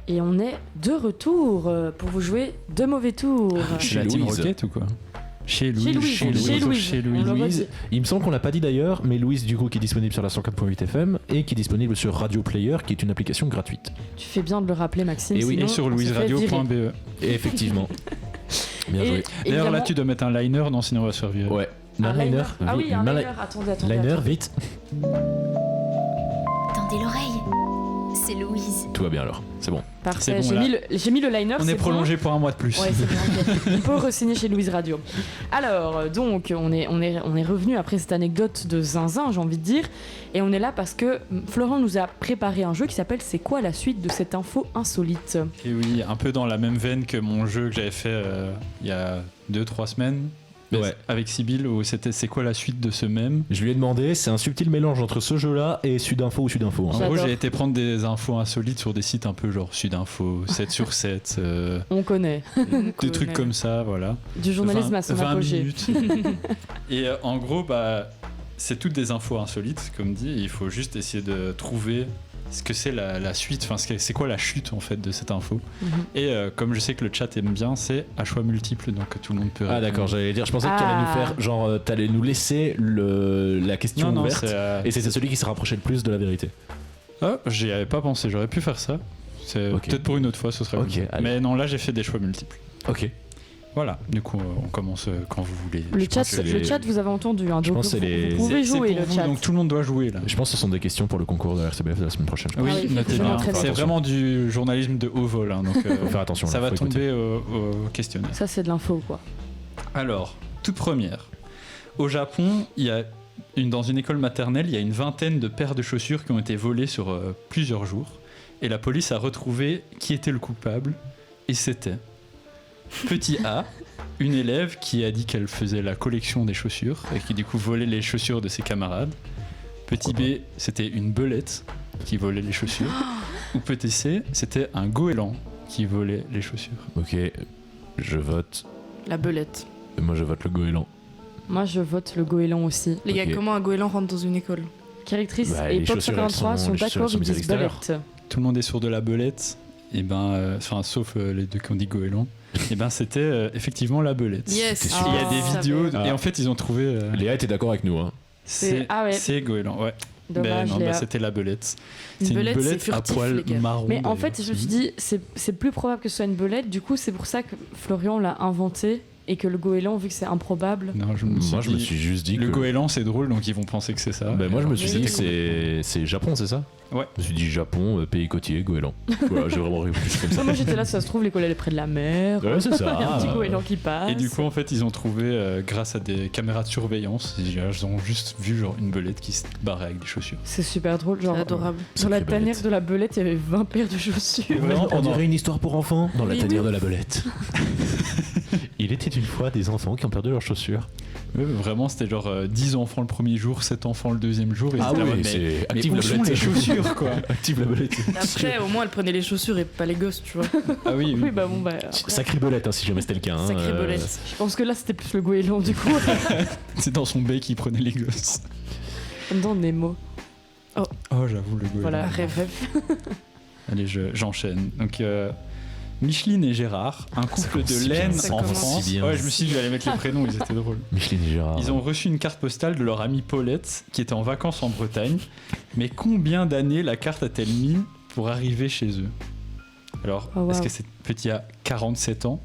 C: Et on est de retour pour vous jouer deux mauvais tours.
A: Chez la Team
B: Louise.
A: Rocket ou quoi? Chez
C: Chez
A: Louise.
C: Louise.
A: Chez Louise.
C: Chez Louise.
A: Chez
C: On le
A: Louise.
C: redit.
B: Il me semble qu'on l'a pas dit d'ailleurs, mais Louise du coup qui est disponible sur la 104.8 FM et qui est disponible sur Radio Player, qui est une application gratuite.
C: Tu fais bien de le rappeler, Maxime.
B: Et oui,
C: sinon
A: Et sur
C: on se fait virer.
A: louiseradio.be.
B: Et effectivement. Bien
C: Et
B: joué.
A: D'ailleurs, là,
C: évidemment-
A: tu dois mettre un liner, non, sinon on va se faire virer.
B: Ouais.
C: Un liner. Ah
B: vi-
C: oui, un
B: mal-
C: liner. Attendez.
B: Liner, vite.
F: Tendez l'oreille. C'est Louise.
B: Tout va bien alors. C'est bon.
C: Parfait.
A: C'est bon,
C: j'ai,
A: là.
C: mis le liner.
A: On
C: c'est
A: est
C: bon.
A: prolongé pour un mois de plus.
C: Ouais, c'est bon. Ok. Il peut re-signer chez Louise Radio. Alors, donc, on est revenu après cette anecdote de zinzin, j'ai envie de dire. Et on est là parce que Florent nous a préparé un jeu qui s'appelle C'est quoi la suite de cette info insolite?
A: Et oui, un peu dans la même veine que mon jeu que j'avais fait il y a 2-3 semaines.
B: Ouais.
A: Avec Sybille, où c'était c'est quoi la suite de ce même.
B: Je lui ai demandé, c'est un subtil mélange entre ce jeu-là et Sudinfo ou Sudinfo.
A: En
B: Hein.
A: gros,
C: J'adore.
A: j'ai été prendre des infos insolites sur des sites un peu genre Sudinfo, 7 sur 7,
C: On connaît.
A: des trucs comme ça, voilà.
C: Du journalisme à son
A: 20
C: apogée.
A: minutes. Et en gros, bah, c'est toutes des infos insolites, comme dit. Et il faut juste essayer de trouver ce que c'est la suite, enfin c'est quoi la chute en fait de cette info.
C: Mhm.
A: Et comme je sais que le chat aime bien, c'est à choix multiples, donc tout le monde peut
B: Ah
A: répondre.
B: d'accord, j'allais dire, je pensais que tu allais nous faire, genre, t'allais nous laisser la question
A: Non,
B: ouverte.
A: c'est
B: Et c'était celui qui se rapprochait le plus de la vérité.
A: Ah, j'y avais pas pensé, j'aurais pu faire ça. C'est
B: Ok.
A: peut-être pour une autre fois, ce serait
B: Ok,
A: cool.
B: allez.
A: Mais non, là j'ai fait des choix multiples.
B: Ok.
A: Voilà, du coup on commence quand vous voulez.
C: Le
A: Je
C: chat,
A: pense que
C: le chat, vous avez entendu. Hein,
B: Je
C: donc
B: pense que
C: vous,
B: c'est les-
C: vous pouvez
A: c'est
C: jouer
A: pour
C: le
A: vous,
C: chat.
A: donc tout le monde doit jouer là.
B: Je pense que ce sont des questions pour le concours de la RCBF de la semaine prochaine.
A: Oui,
C: Ah oui,
A: notez
C: vraiment
A: bien.
C: très
A: C'est
C: bien.
A: vraiment du journalisme de haut vol. Hein, donc,
B: Faut faire attention.
A: ça
B: là,
A: va
B: faut écouter.
A: tomber au questionnaire.
C: Ça, c'est de l'info, quoi.
A: Alors, toute première. Au Japon, dans une école maternelle, il y a une vingtaine de paires de chaussures qui ont été volées sur plusieurs jours. Et la police a retrouvé qui était le coupable. Et c'était petit A, une élève qui a dit qu'elle faisait la collection des chaussures et qui du coup volait les chaussures de ses camarades. Petit B, c'était une belette qui volait les chaussures. Ou petit C, c'était un goéland qui volait les chaussures.
B: Ok, je vote.
D: La belette.
B: Moi, je vote le goéland.
C: Moi, je vote le goéland aussi.
D: Les gars,
B: Ok.
D: comment un goéland rentre dans une école?
C: Directrice
B: Bah,
C: et
B: les
C: Pop
B: chaussures,
C: 53
B: elles
C: sont
B: sont- les chaussures,
C: d'accord,
B: elles sont
C: ils
B: mises à
C: disent
B: l'extérieur.
C: belette.
A: Tout le monde est sur de la belette. Et ben, enfin, sauf les deux qui ont dit goéland. Et ben, c'était effectivement la belette.
D: Yes.
B: T'es
A: Il
B: sûr
A: y a des
D: Ah,
A: vidéos
B: savais.
A: et en fait ils ont trouvé
B: Léa était d'accord avec nous. Hein.
C: C'est- ah ouais.
A: c'est goéland, ouais.
C: Dommage,
A: non,
C: Léa.
A: c'était la belette.
D: Une
A: C'est
D: belette, c'est
A: à
D: furtif,
A: poil
D: les gars.
A: marron.
C: Mais en
A: d'ailleurs.
C: fait, je me suis dit, c'est plus probable que ce soit une belette. Du coup, c'est pour ça que Florian l'a inventé et que le goéland, vu que c'est improbable.
A: Non, je me suis
B: Moi, je me
A: dit,
B: suis juste dit
A: le
B: que.
A: goéland c'est drôle donc ils vont penser que c'est ça.
B: Ben, moi, je me suis
C: Oui.
B: dit que c'est Japon, c'est ça?
A: Ouais.
B: Je me suis dit Japon, pays côtier, goéland. Voilà, j'ai vraiment réfléchi comme ça.
C: Ça, moi, j'étais là, ça se trouve, l'école elle est près de la mer.
B: Ouais, c'est
C: Il y a un
B: ça.
C: petit goéland qui passe.
A: Et du coup en fait ils ont trouvé grâce à des caméras de surveillance, ils ont juste vu genre une belette qui se barrait avec des chaussures.
C: C'est super drôle. Genre,
D: C'est adorable.
C: sur la
B: Sacrée
C: tanière
B: belette.
C: de la belette, il y avait 20 paires de chaussures.
A: Vraiment,
B: On dirait une histoire pour enfants dans la
D: Oui,
B: tanière
D: oui.
B: de la belette. Il était une fois des enfants qui ont perdu leurs chaussures.
A: Ouais, vraiment c'était genre 10 enfants le premier jour, 7 enfants le deuxième jour. Et
B: Ah
A: c'était là,
B: oui,
A: mais-
B: c'est
A: mais
B: active
A: où
B: la
A: sont
B: belette.
A: les chaussures quoi?
B: Active la belette.
D: Après, au moins, elle prenait les chaussures et pas les gosses, tu vois.
A: Ah oui,
C: Oui, bah bon, bah. après,
B: Sacrée belette, hein, si jamais c'était le cas. hein,
D: Sacrée belette.
C: Je pense que là, c'était plus le goéland, du coup.
A: c'est dans son bec qu'il prenait les gosses.
C: Comme dans Nemo.
A: Oh j'avoue le goéland.
C: Voilà, rêve.
A: Allez, j'enchaîne. Donc, Micheline et Gérard, un couple
B: commence si
A: de
B: bien,
A: laine
D: ça
A: en
D: commence
A: France.
B: si bien.
A: Ouais, je me suis dit que j'allais mettre les prénoms, ils étaient drôles.
B: Micheline et Gérard.
A: Ils ont reçu une carte postale de leur amie Paulette qui était en vacances en Bretagne. Mais combien d'années la carte a-t-elle mis pour arriver chez eux? Alors,
C: Oh, wow.
A: est-ce que c'est petit A 47 ans,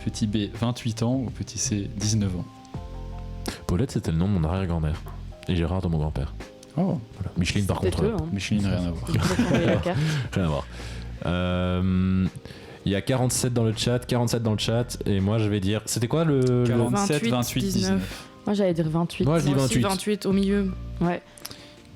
A: petit B 28 ans ou petit C 19 ans?
B: Paulette, c'était le nom de mon arrière-grand-mère. Et Gérard de mon grand-père.
A: Oh,
B: Voilà. Micheline, par
C: Peut-être
B: contre,
C: eux, hein.
A: Micheline, rien à voir.
C: Ils peuvent envoyer la carte.
B: rien à voir. Il y a 47 dans le chat, et moi je vais dire. C'était quoi le.
A: 47,
D: 28,
A: 28, 19.
C: Moi, j'allais dire 28.
B: Moi, je dis
D: Moi aussi,
B: 28.
D: 28 au milieu.
C: Ouais.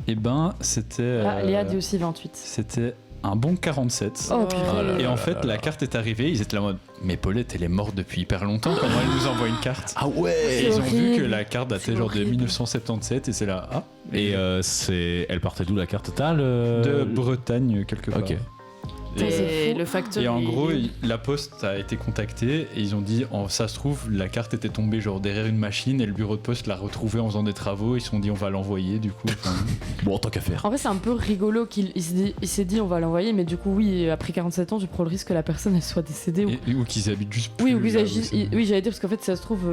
A: Eh ben, c'était.
C: Ah, Léa dit aussi 28.
A: C'était un bon 47.
C: Oh,
D: Oh.
C: purée.
B: Ah là
A: Et
B: là.
A: en fait, la carte est arrivée, ils étaient là en mode mais Paulette, elle est morte depuis hyper longtemps, comment elle nous envoie une carte?
B: Ah
A: Et
B: ouais.
A: ils ont vu
C: horrible.
A: que la carte datait
D: C'est
A: genre de
D: horrible.
A: 1977 et c'est là, ah,
B: Et elle partait d'où la carte totale
A: de Bretagne quelque part.
B: Ok.
C: Putain, c'est
D: Et
C: fou.
D: le facteur.
A: Et en
D: il-
A: gros, la poste a été contactée et ils ont dit, ça se trouve, la carte était tombée genre derrière une machine et le bureau de poste l'a retrouvée en faisant des travaux. Ils se sont dit, on va l'envoyer du coup. enfin,
B: Bon, en tant qu'à faire.
C: En fait, c'est un peu rigolo qu'il il s'est dit on va l'envoyer, mais du coup, oui, après 47 ans, tu prends le risque que la personne elle soit décédée.
A: ou qu'ils habitent juste plus
C: Oui, ou qu'ils
A: là
C: aient
A: où
C: juste-
A: c'est.
C: oui, j'allais dire, parce qu'en fait, ça se trouve,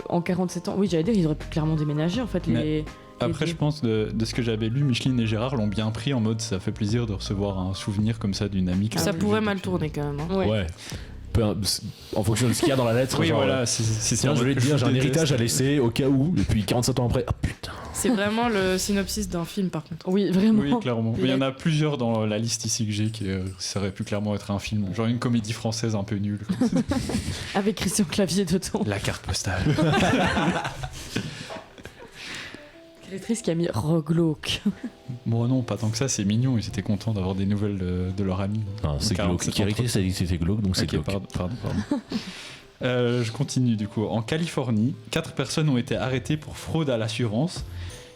C: en 47 ans, oui, j'allais dire, ils auraient pu clairement déménager en fait.
A: Mais Après,
C: les
A: je pense de ce que j'avais lu, Micheline et Gérard l'ont bien pris en mode ça fait plaisir de recevoir un souvenir comme ça d'une amie. que
D: Ça
A: t'as
D: pourrait
A: vue
D: mal
A: depuis-
D: tourner quand même. hein.
C: Ouais.
B: En fonction de ce qu'il y a dans la lettre.
A: Oui,
B: genre,
A: voilà, c'est
B: Tiens,
A: en
B: je
A: mode
B: vais te dire, j'ai un
A: déteste.
B: héritage à laisser au cas où, et puis 47 ans après, ah putain.
D: C'est vraiment le synopsis d'un film par contre.
C: Oui, vraiment.
A: Oui, clairement. Mais il y en a plusieurs dans la liste ici que j'ai qui ça aurait pu clairement être un film, genre une comédie française un peu nulle. comme ça.
C: Avec Christian Clavier dedans.
A: La carte postale.
C: Créatrice qui a mis Rogloque.
A: Bon, non, pas tant que ça, c'est mignon. Ils étaient contents d'avoir des nouvelles de leur ami.
B: Non, c'est glauque.
A: 47
B: Qui ça dit que c'était glauque, donc c'est
A: Ok,
B: glauque.
A: pardon. Je continue du coup. En Californie, 4 personnes ont été arrêtées pour fraude à l'assurance.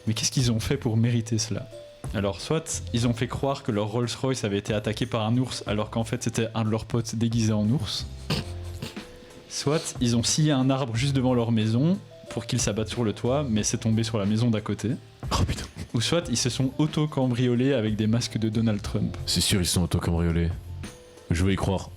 A: Mais qu'est-ce qu'ils ont fait pour mériter cela? Alors, soit ils ont fait croire que leur Rolls-Royce avait été attaqué par un ours alors qu'en fait c'était un de leurs potes déguisé en ours. Soit ils ont scié un arbre juste devant leur maison pour qu'ils s'abattent sur le toit, mais c'est tombé sur la maison d'à côté.
B: Oh putain.
A: Ou soit ils se sont auto-cambriolés avec des masques de Donald Trump.
B: C'est sûr, ils sont auto-cambriolés. Je veux y croire.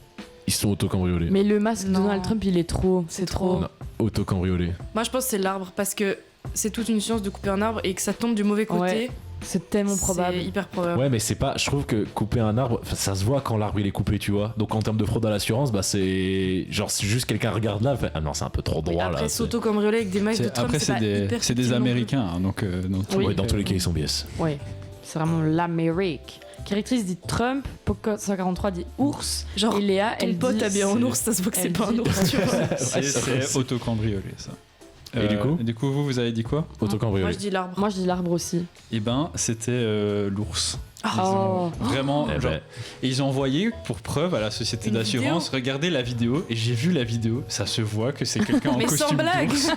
B: Ils sont auto-cambriolés.
C: Mais le masque de
D: Non.
C: Donald Trump, il est trop.
D: C'est trop.
B: Non, auto-cambriolés.
D: Moi je pense que c'est l'arbre parce que c'est toute une science de couper un arbre et que ça tombe du mauvais côté.
C: Ouais, c'est tellement probable.
D: C'est hyper probable.
B: Ouais, mais c'est pas. Je trouve que couper un arbre, ça se voit quand l'arbre il est coupé, tu vois. Donc en termes de fraude à l'assurance, bah c'est. Genre, si juste quelqu'un regarde là, fait, ah non, c'est un peu trop
D: Et
B: droit là.
D: après
B: c'est-
D: s'auto-cambrioler avec des masques de Trump,
A: Après,
D: c'est
A: c'est
D: pas
A: des,
D: hyper
A: c'est des
D: subtil non plus.
A: Américains, hein, donc
C: Oui.
B: Ouais, dans tous les cas, ils sont biais.
C: Ouais, c'est vraiment l'Amérique. Créatrice dit Trump, Poco 143 dit ours.
D: Genre,
C: Et Léa,
D: ton
C: elle
D: pote
C: dit.
D: habillé en
A: c'est-
D: ours, ça se voit que c'est
C: elle
D: pas un
C: dit-
D: ours, tu vois.
A: C'est auto-cambriolé, ça.
B: Et du coup
A: Du coup, vous avez dit quoi?
D: Moi
B: Auto-cambriolés.
D: je dis l'arbre.
C: Moi, je dis l'arbre aussi.
A: Eh ben, c'était l'ours. Ils
C: Oh.
A: ont vraiment,
B: Eh
A: genre,
B: ben.
A: et ils ont envoyé pour preuve à la société
D: Une
A: d'assurance,
D: vidéo.
A: regardez la vidéo, et j'ai vu la vidéo, ça se voit que c'est quelqu'un en
D: Mais sans
A: costume
D: blague.
A: d'ours.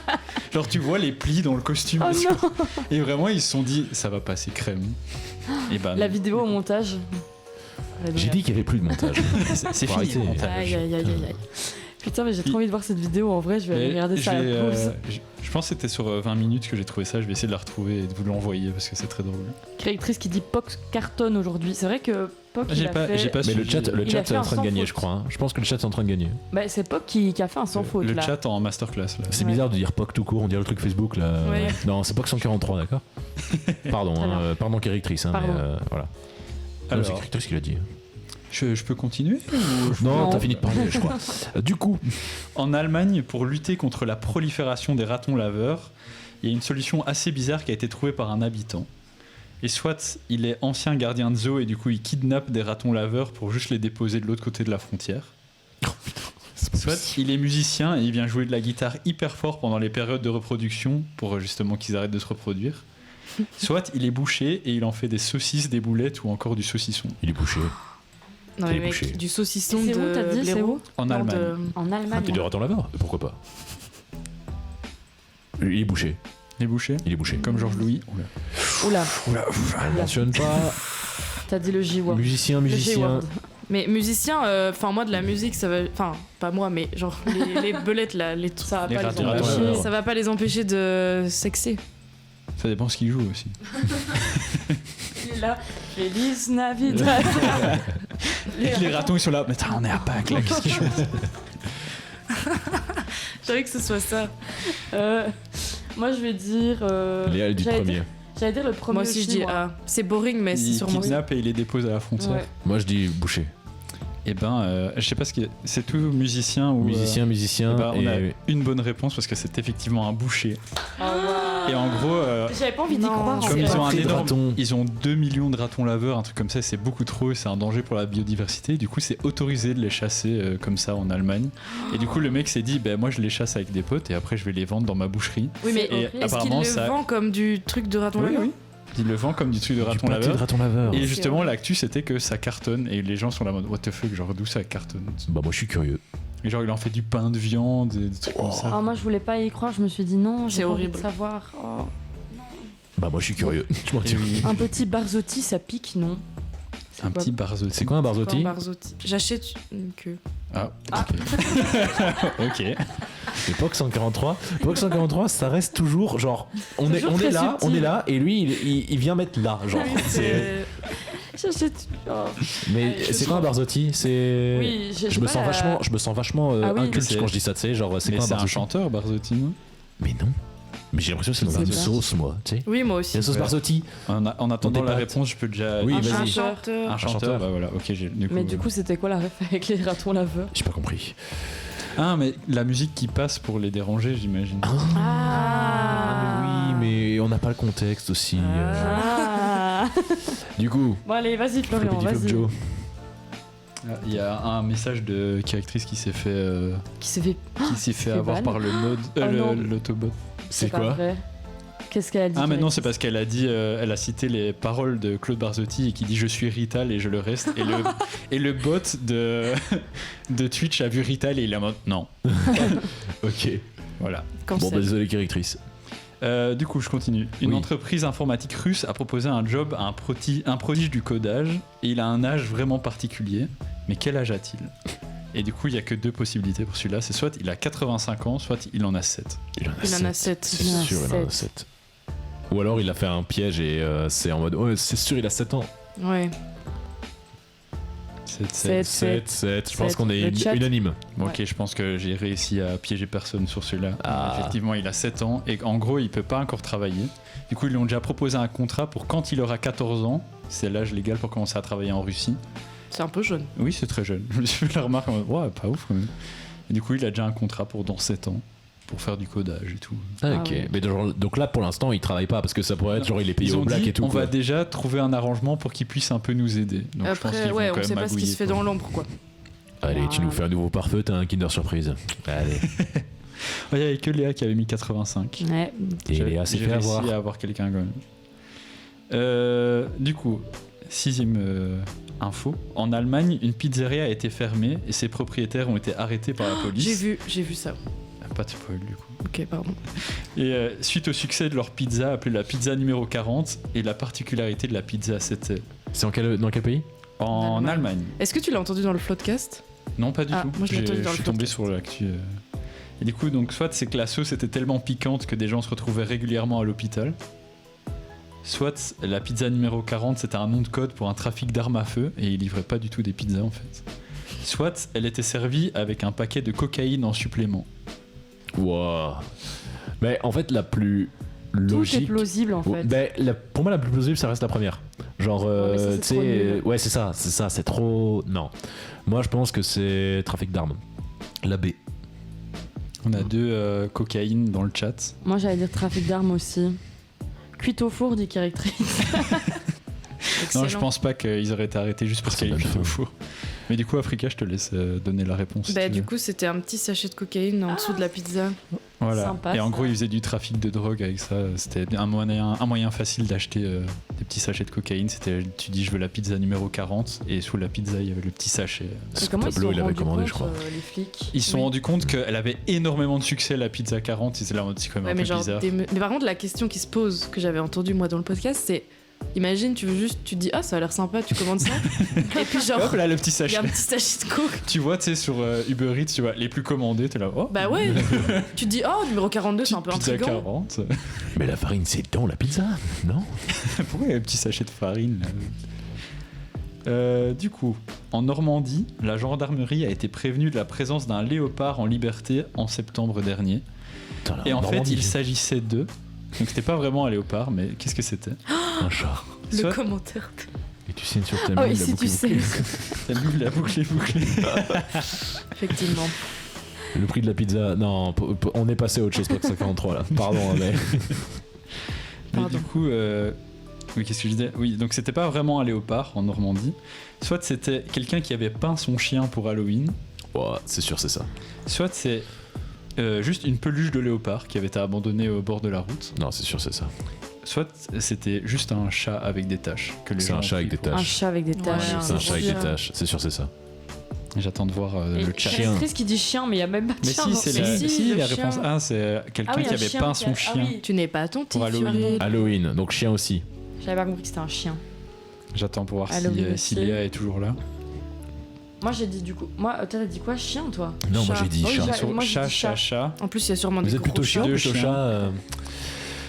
A: Genre tu vois les plis dans le costume,
C: Oh
A: et,
C: non.
A: et vraiment ils se sont dit, ça va passer crème. Et ben,
C: La vidéo au montage.
B: J'ai dit qu'il y avait plus de montage.
A: c'est
B: Faut
A: fini
B: arrêter.
A: le montage.
C: Aïe aïe aïe aïe aïe. Putain, mais j'ai trop envie de voir cette vidéo en vrai, je vais aller
A: Mais
C: regarder ça à
A: j'ai,
C: la pause.
A: je pense que c'était sur 20 minutes que j'ai trouvé ça, je vais essayer de la retrouver et de vous l'envoyer parce que c'est très drôle.
C: Créatrice qui dit Poc cartonne aujourd'hui. C'est vrai que Poc. il
A: J'ai
C: a
A: pas,
C: fait-
A: j'ai pas
B: Mais le
A: suivi.
B: chat, le
C: Il a
B: chat
C: fait
B: est en
C: un
B: train de
C: sans
B: gagner,
C: faute.
B: je crois. hein. Je pense que le chat est en train de gagner.
C: Bah, c'est Poc qui a fait un sans faute
A: Le
C: là.
A: chat en masterclass là.
B: C'est
C: Ouais.
B: bizarre de dire POC tout court, on dirait le truc Facebook là.
D: Ouais.
B: Non, c'est POC 143, d'accord. Pardon,
C: Très bien.
B: pardon Kérictrice, hein,
C: Pardon.
B: mais voilà. Non,
A: Alors,
B: c'est Kérictrice qui l'a dit.
A: je peux continuer
B: Non,
C: Non.
B: t'as fini de parler, je crois. Du coup,
A: En Allemagne, pour lutter contre la prolifération des ratons laveurs, il y a une solution assez bizarre qui a été trouvée par un habitant. Et soit il est ancien gardien de zoo et du coup il kidnappe des ratons laveurs pour juste les déposer de l'autre côté de la frontière. Soit il est musicien et il vient jouer de la guitare hyper fort pendant les périodes de reproduction pour justement qu'ils arrêtent de se reproduire. Soit il est boucher et il en fait des saucisses, des boulettes ou encore du saucisson.
B: il est bouché.
D: Non,
B: T'es
D: mais mec,
B: bouché.
D: du
C: Et
D: saucisson
C: c'est où t'as
D: de
C: dit, c'est
D: blaireau.
C: où
A: En
D: Non,
A: Allemagne.
D: de-
C: En Allemagne.
B: Et de raton laveur, pourquoi pas. Il est bouché.
A: Les bouchers
B: Il est bouché.
A: comme Georges Louis.
C: Oula,
B: On mentionne pas.
C: t'as dit le J-word.
B: Musicien,
C: Le
B: musicien.
C: J-word.
D: Mais musicien, enfin moi de la musique, ça va. Enfin, pas moi, mais genre les belettes là,
C: Ça va
A: Les
C: pas
A: ratons
C: les
B: laveurs.
C: empêcher.
D: ça va pas les empêcher de sexer.
A: Ça dépend ce qu'il joue aussi.
C: Il est là. Feliz Navidad.
A: Et les ratons ils sont là, mais attends, on est à Pâques là, qu'est-ce qu'ils font?
D: J'avais que ce soit ça.
C: Moi, je vais dire.
B: Léa, elle dit
C: j'allais
B: premier.
C: dire- J'allais dire le premier.
D: Moi aussi, je dis
C: moi.
D: A. C'est boring, mais c'est
A: Ils
D: sûrement ça.
A: kidnappent et ils les déposent à la frontière.
C: Ouais.
B: Moi, je dis boucher.
A: Et ben, je sais pas ce que c'est tout musicien ou.
B: Musicien.
A: Eh ben, on a
B: et-
A: une bonne réponse parce que c'est effectivement un boucher.
C: Oh, wow.
A: Et en gros,
C: J'avais pas envie d'y
D: Non,
C: croire. en
A: comme
C: fait.
A: ils ont un
B: pris de
A: énorme,
B: ratons.
A: ils ont 2 millions de ratons laveurs, un truc comme ça, c'est beaucoup trop, c'est un danger pour la biodiversité. Du coup, c'est autorisé de les chasser comme ça en Allemagne. Et du coup, le mec s'est dit, ben moi je les chasse avec des potes et après je vais les vendre dans ma boucherie.
D: Oui, mais
A: Et
C: horrible.
D: est-ce qu'il
A: apparemment,
D: le
A: ça-
D: vend comme du truc de raton laveur?
A: Il le vend comme du truc de
B: Du
A: raton
B: pâté de
A: laveur.
B: raton laveur.
A: Et justement,
C: horrible.
A: l'actu c'était que ça cartonne et les gens sont là en mode what the fuck, genre d'où ça cartonne.
B: Bah, moi, je suis curieux.
A: Et genre, il en fait du pain de viande, des trucs comme ça.
C: Ah, moi, je voulais pas y croire. Je me suis dit non.
D: C'est
C: J'ai pas envie
D: horrible.
C: de savoir. Oh.
B: Bah, moi, je suis curieux. Je m'en
A: Et
B: tire.
A: oui.
C: Un petit Barzotti, ça pique, non? C'est
A: Un
C: quoi
A: petit barzotti.
B: C'est quoi un Barzotti?
D: Barzotti. J'achète une queue.
A: Ah, ok. Ok.
B: Et POC 143. POC 143, ça reste toujours genre. On est,
C: Toujours
B: on est
C: très
B: là,
C: subtil.
B: on est là, et lui, il vient mettre là, genre.
D: C'est-
C: J'achète. Oh.
B: Mais
C: je
B: c'est quoi un Barzotti? C'est.
C: Oui,
B: Je me sens vachement,
C: Ah oui,
B: inculte
A: c'est-
B: quand je dis ça, tu sais, genre c'est
A: Mais
B: quoi un
A: c'est un
B: Barzotti?
A: chanteur, Barzotti, non?
B: Mais non. Mais j'ai l'impression que c'est dans
C: Je
B: une
C: sais pas.
B: sauce, moi, tu sais.
D: Oui, moi
B: Il y
D: aussi.
B: a une sauce
A: Ouais.
B: Barzotti.
A: En attendant
B: des
A: la
B: pâtes.
A: réponse, je peux déjà.
B: Oui,
C: Un
B: vas-y.
D: Un
C: chanteur.
D: chanteur.
A: Un chanteur,
B: chanteur.
A: bah voilà, ok, j'ai du coup.
C: Mais du coup, c'était quoi la ref avec les ratons laveurs?
B: J'ai pas compris.
A: Ah, mais la musique qui passe pour les déranger, j'imagine.
B: Ah, mais oui, mais on n'a pas le contexte aussi.
C: Ah.
B: Du coup,
C: Bon, allez, vas-y, Florian,
B: Floppy Flop
C: vas-y.
B: Joe.
A: Il y a un message de directrice qui s'est fait,
C: Qui s'est fait. fait
A: avoir
C: ban.
A: par le mode,
C: Oh non.
A: l'autobot.
B: C'est
C: pas
B: quoi?
C: vrai. Qu'est-ce qu'elle a dit?
A: Ah, mais non,
C: directrice
A: c'est parce qu'elle a dit, elle a cité les paroles de Claude Barzotti et qui dit je suis Rital et je le reste. Et le, et le bot de, de Twitch a vu Rital et il est en mode non.
B: Ok.
A: Voilà.
B: Bon, bah, désolé, directrice.
A: Du coup, je continue. Une
B: Oui.
A: entreprise informatique russe a proposé un job à un prodige du codage et il a un âge vraiment particulier. Mais quel âge a-t-il? Et du coup, il n'y a que 2 possibilités pour celui-là. C'est soit il a 85 ans, soit il en a 7.
B: Il en a 7.
D: 7.
B: C'est
C: Il en a
B: sûr, il en a
C: 7.
B: 7. Ou alors il a fait un piège et c'est en mode ouais, c'est sûr, il a 7 ans.
D: Ouais.
C: 7.
B: 7. Je pense
C: Sept.
B: qu'on est
C: Le chat.
B: unanime.
A: Bon,
C: Ouais.
A: ok, je pense que j'ai réussi à piéger personne sur celui-là.
B: Ah.
A: Effectivement, il a 7 ans et en gros, il peut pas encore travailler. Du coup, ils lui ont déjà proposé un contrat pour quand il aura 14 ans. C'est l'âge légal pour commencer à travailler en Russie.
D: C'est un peu jaune.
A: Oui, c'est très jeune. Je me suis fait la remarque en mode, ouais, pas ouf quand même. Et du coup, il a déjà un contrat pour dans 7 ans pour faire du codage et tout.
B: Ah,
C: Ah
B: ok.
C: ouais.
B: Mais donc là pour l'instant il travaille pas parce que ça pourrait être genre il est payé
A: Ils
B: au
A: ont
B: black
A: dit,
B: et tout.
A: on
B: quoi.
A: va déjà trouver un arrangement pour qu'il puisse un peu nous aider. Donc, je pense
D: Après,
A: qu'ils vont
D: ouais,
A: quand
D: on
A: même
D: sait pas ce qui se fait
A: magouiller,
D: dans
A: quoi.
D: l'ombre, quoi.
B: Allez, tu
C: Ah.
B: nous fais un nouveau pare-feu, t'as un Kinder Surprise. Allez.
A: Il n'y avait que Léa qui avait mis 85.
C: Ouais.
B: Et
A: J'ai-
B: Léa s'est
A: j'ai
B: fait
A: réussi
B: avoir.
A: à avoir quelqu'un quand même. Du coup, 6ème info. En Allemagne, une pizzeria a été fermée et ses propriétaires ont été arrêtés par la police.
D: J'ai vu ça.
A: Ah, pas de spoil du coup.
D: Ok, pardon.
A: Et suite au succès de leur pizza appelée la pizza numéro 40 et la particularité de la pizza, c'était
B: C'est dans quel pays?
A: en
D: Allemagne.
A: Allemagne.
D: Est-ce que tu l'as entendu dans le floodcast?
A: Non, pas du
D: Ah,
A: tout.
D: moi, je l'ai entendu dans le
A: suis tombé
D: podcast.
A: sur l'actu. Et du coup, donc, soit c'est que la sauce était tellement piquante que des gens se retrouvaient régulièrement à l'hôpital. Soit la pizza numéro 40, c'était un nom de code pour un trafic d'armes à feu et ils livraient pas du tout des pizzas en fait. Soit elle était servie avec un paquet de cocaïne en supplément.
B: Wow. Mais en fait la plus
C: Tout est
B: logique.
C: plausible en fait.
B: Ben, pour moi la plus plausible ça reste la première. Genre
C: Ouais, mais ça, c'est
B: tu sais
C: trop nul.
B: ouais c'est ça, c'est trop non. Moi je pense que c'est trafic d'armes. La B.
A: On a 2 cocaïnes dans le chat.
C: Moi, j'allais dire trafic d'armes aussi. Cuite au four, dit directrice.
A: Non, je pense pas qu'ils auraient été arrêtés juste parce
B: C'est
A: qu'il y a eu
B: même
A: au
B: faux.
A: four. Mais du coup, Africa, je te laisse donner la réponse. si
D: Bah,
A: tu
D: du
A: veux.
D: coup, c'était un petit sachet de cocaïne en dessous de la pizza.
A: Voilà.
C: Sympa,
A: Et en
C: ça.
A: gros, ils faisaient du trafic de drogue avec ça. C'était un moyen facile d'acheter des petits sachets de cocaïne. C'était, tu dis, je veux la pizza numéro 40, et sous la pizza, il y avait le petit sachet.
C: Et comment ils se
B: Pablo
C: sont
B: il avait
C: rendus
B: commandé
C: compte,
B: je crois.
C: les flics?
A: Ils se sont
D: Oui.
A: rendus compte qu'elle avait énormément de succès, la pizza 40. Ils étaient là en mode, c'est quand même
D: Ouais,
A: un
D: mais
A: peu
D: genre,
A: bizarre.
D: mais par contre, la question qui se pose, que j'avais entendue moi dans le podcast, c'est imagine, tu te dis, ah, ça a l'air sympa, tu commandes ça. Et puis, genre,
A: Hop là, le petit
D: il y
A: sachet.
D: a un petit sachet de coke.
A: Tu vois, tu sais, sur Uber Eats, tu vois, les plus commandés, t'es là, oh,
D: Bah ouais, tu te dis, oh, numéro 42, c'est un peu
A: pizza
D: intriguant.
A: 40.
B: Mais la farine c'est dans la pizza, non?
A: Pourquoi il y a un petit sachet de farine là Du coup, en Normandie, la gendarmerie a été prévenue de la présence d'un léopard en liberté en septembre dernier.
B: Putain, là,
A: Et en fait,
B: Normandie.
A: il s'agissait d'eux. Donc c'était pas vraiment un léopard, mais qu'est-ce que c'était?
B: Un chat.
D: Le
A: Soit-
D: commentaire.
B: Et tu signes sur ta
C: Ah
B: main
C: oui,
B: la
C: si
B: boucle
C: tu sais.
A: T'as vu la boucle est bouclée.
D: Effectivement.
B: Le prix de la pizza. Non, on est passé à autre chose, pas que 53 là. Pardon, hein, mais.
A: Mais
D: Pardon.
A: du coup, oui, qu'est-ce que je disais? Oui, donc c'était pas vraiment un léopard en Normandie. Soit c'était quelqu'un qui avait peint son chien pour Halloween.
B: Ouais, c'est sûr, c'est ça.
A: Soit c'est juste une peluche de léopard qui avait été abandonnée au bord de la route.
B: Non, c'est sûr, c'est ça.
A: Soit c'était juste un chat avec des taches. Que les
B: C'est
A: gens
B: un
A: ont
B: chat avec
A: pris
B: des
C: Un
B: taches.
C: chat avec des taches.
D: Ouais,
B: C'est un chat avec des
D: chien.
B: taches, c'est sûr, c'est ça.
A: J'attends de voir
C: Et
A: le chat.
B: chien.
C: C'est qui dit chien, mais il y a même pas de
A: Mais
C: chien.
A: si,
C: dans
A: c'est
C: ce-
A: la,
D: si,
A: si,
D: le
A: la
D: chien.
A: réponse A, c'est quelqu'un
C: Ah oui,
A: qui
C: un
A: avait
C: chien
A: peint
C: qui
A: son
C: a-
A: chien.
C: Ah oui.
D: Tu n'es pas attentif,
A: Pour Halloween.
D: Cyril.
B: Halloween, donc chien aussi.
C: J'avais pas compris que c'était un chien.
A: J'attends pour voir
C: Halloween
A: si
C: aussi.
A: Léa est toujours là.
C: Moi j'ai dit du coup. Moi, toi t'as dit quoi? Chien toi?
B: Non, moi
D: Chat.
B: j'ai dit
C: Oh, oui,
B: chat.
C: j'ai-
A: Sur
C: moi, j'ai
A: chat,
C: dit chat.
A: chat.
D: En plus, il y a sûrement
B: Vous
D: des
B: êtes plutôt
D: gros
B: chien
D: chats.
B: ou
A: Deux
B: plutôt
A: chiens.
B: chat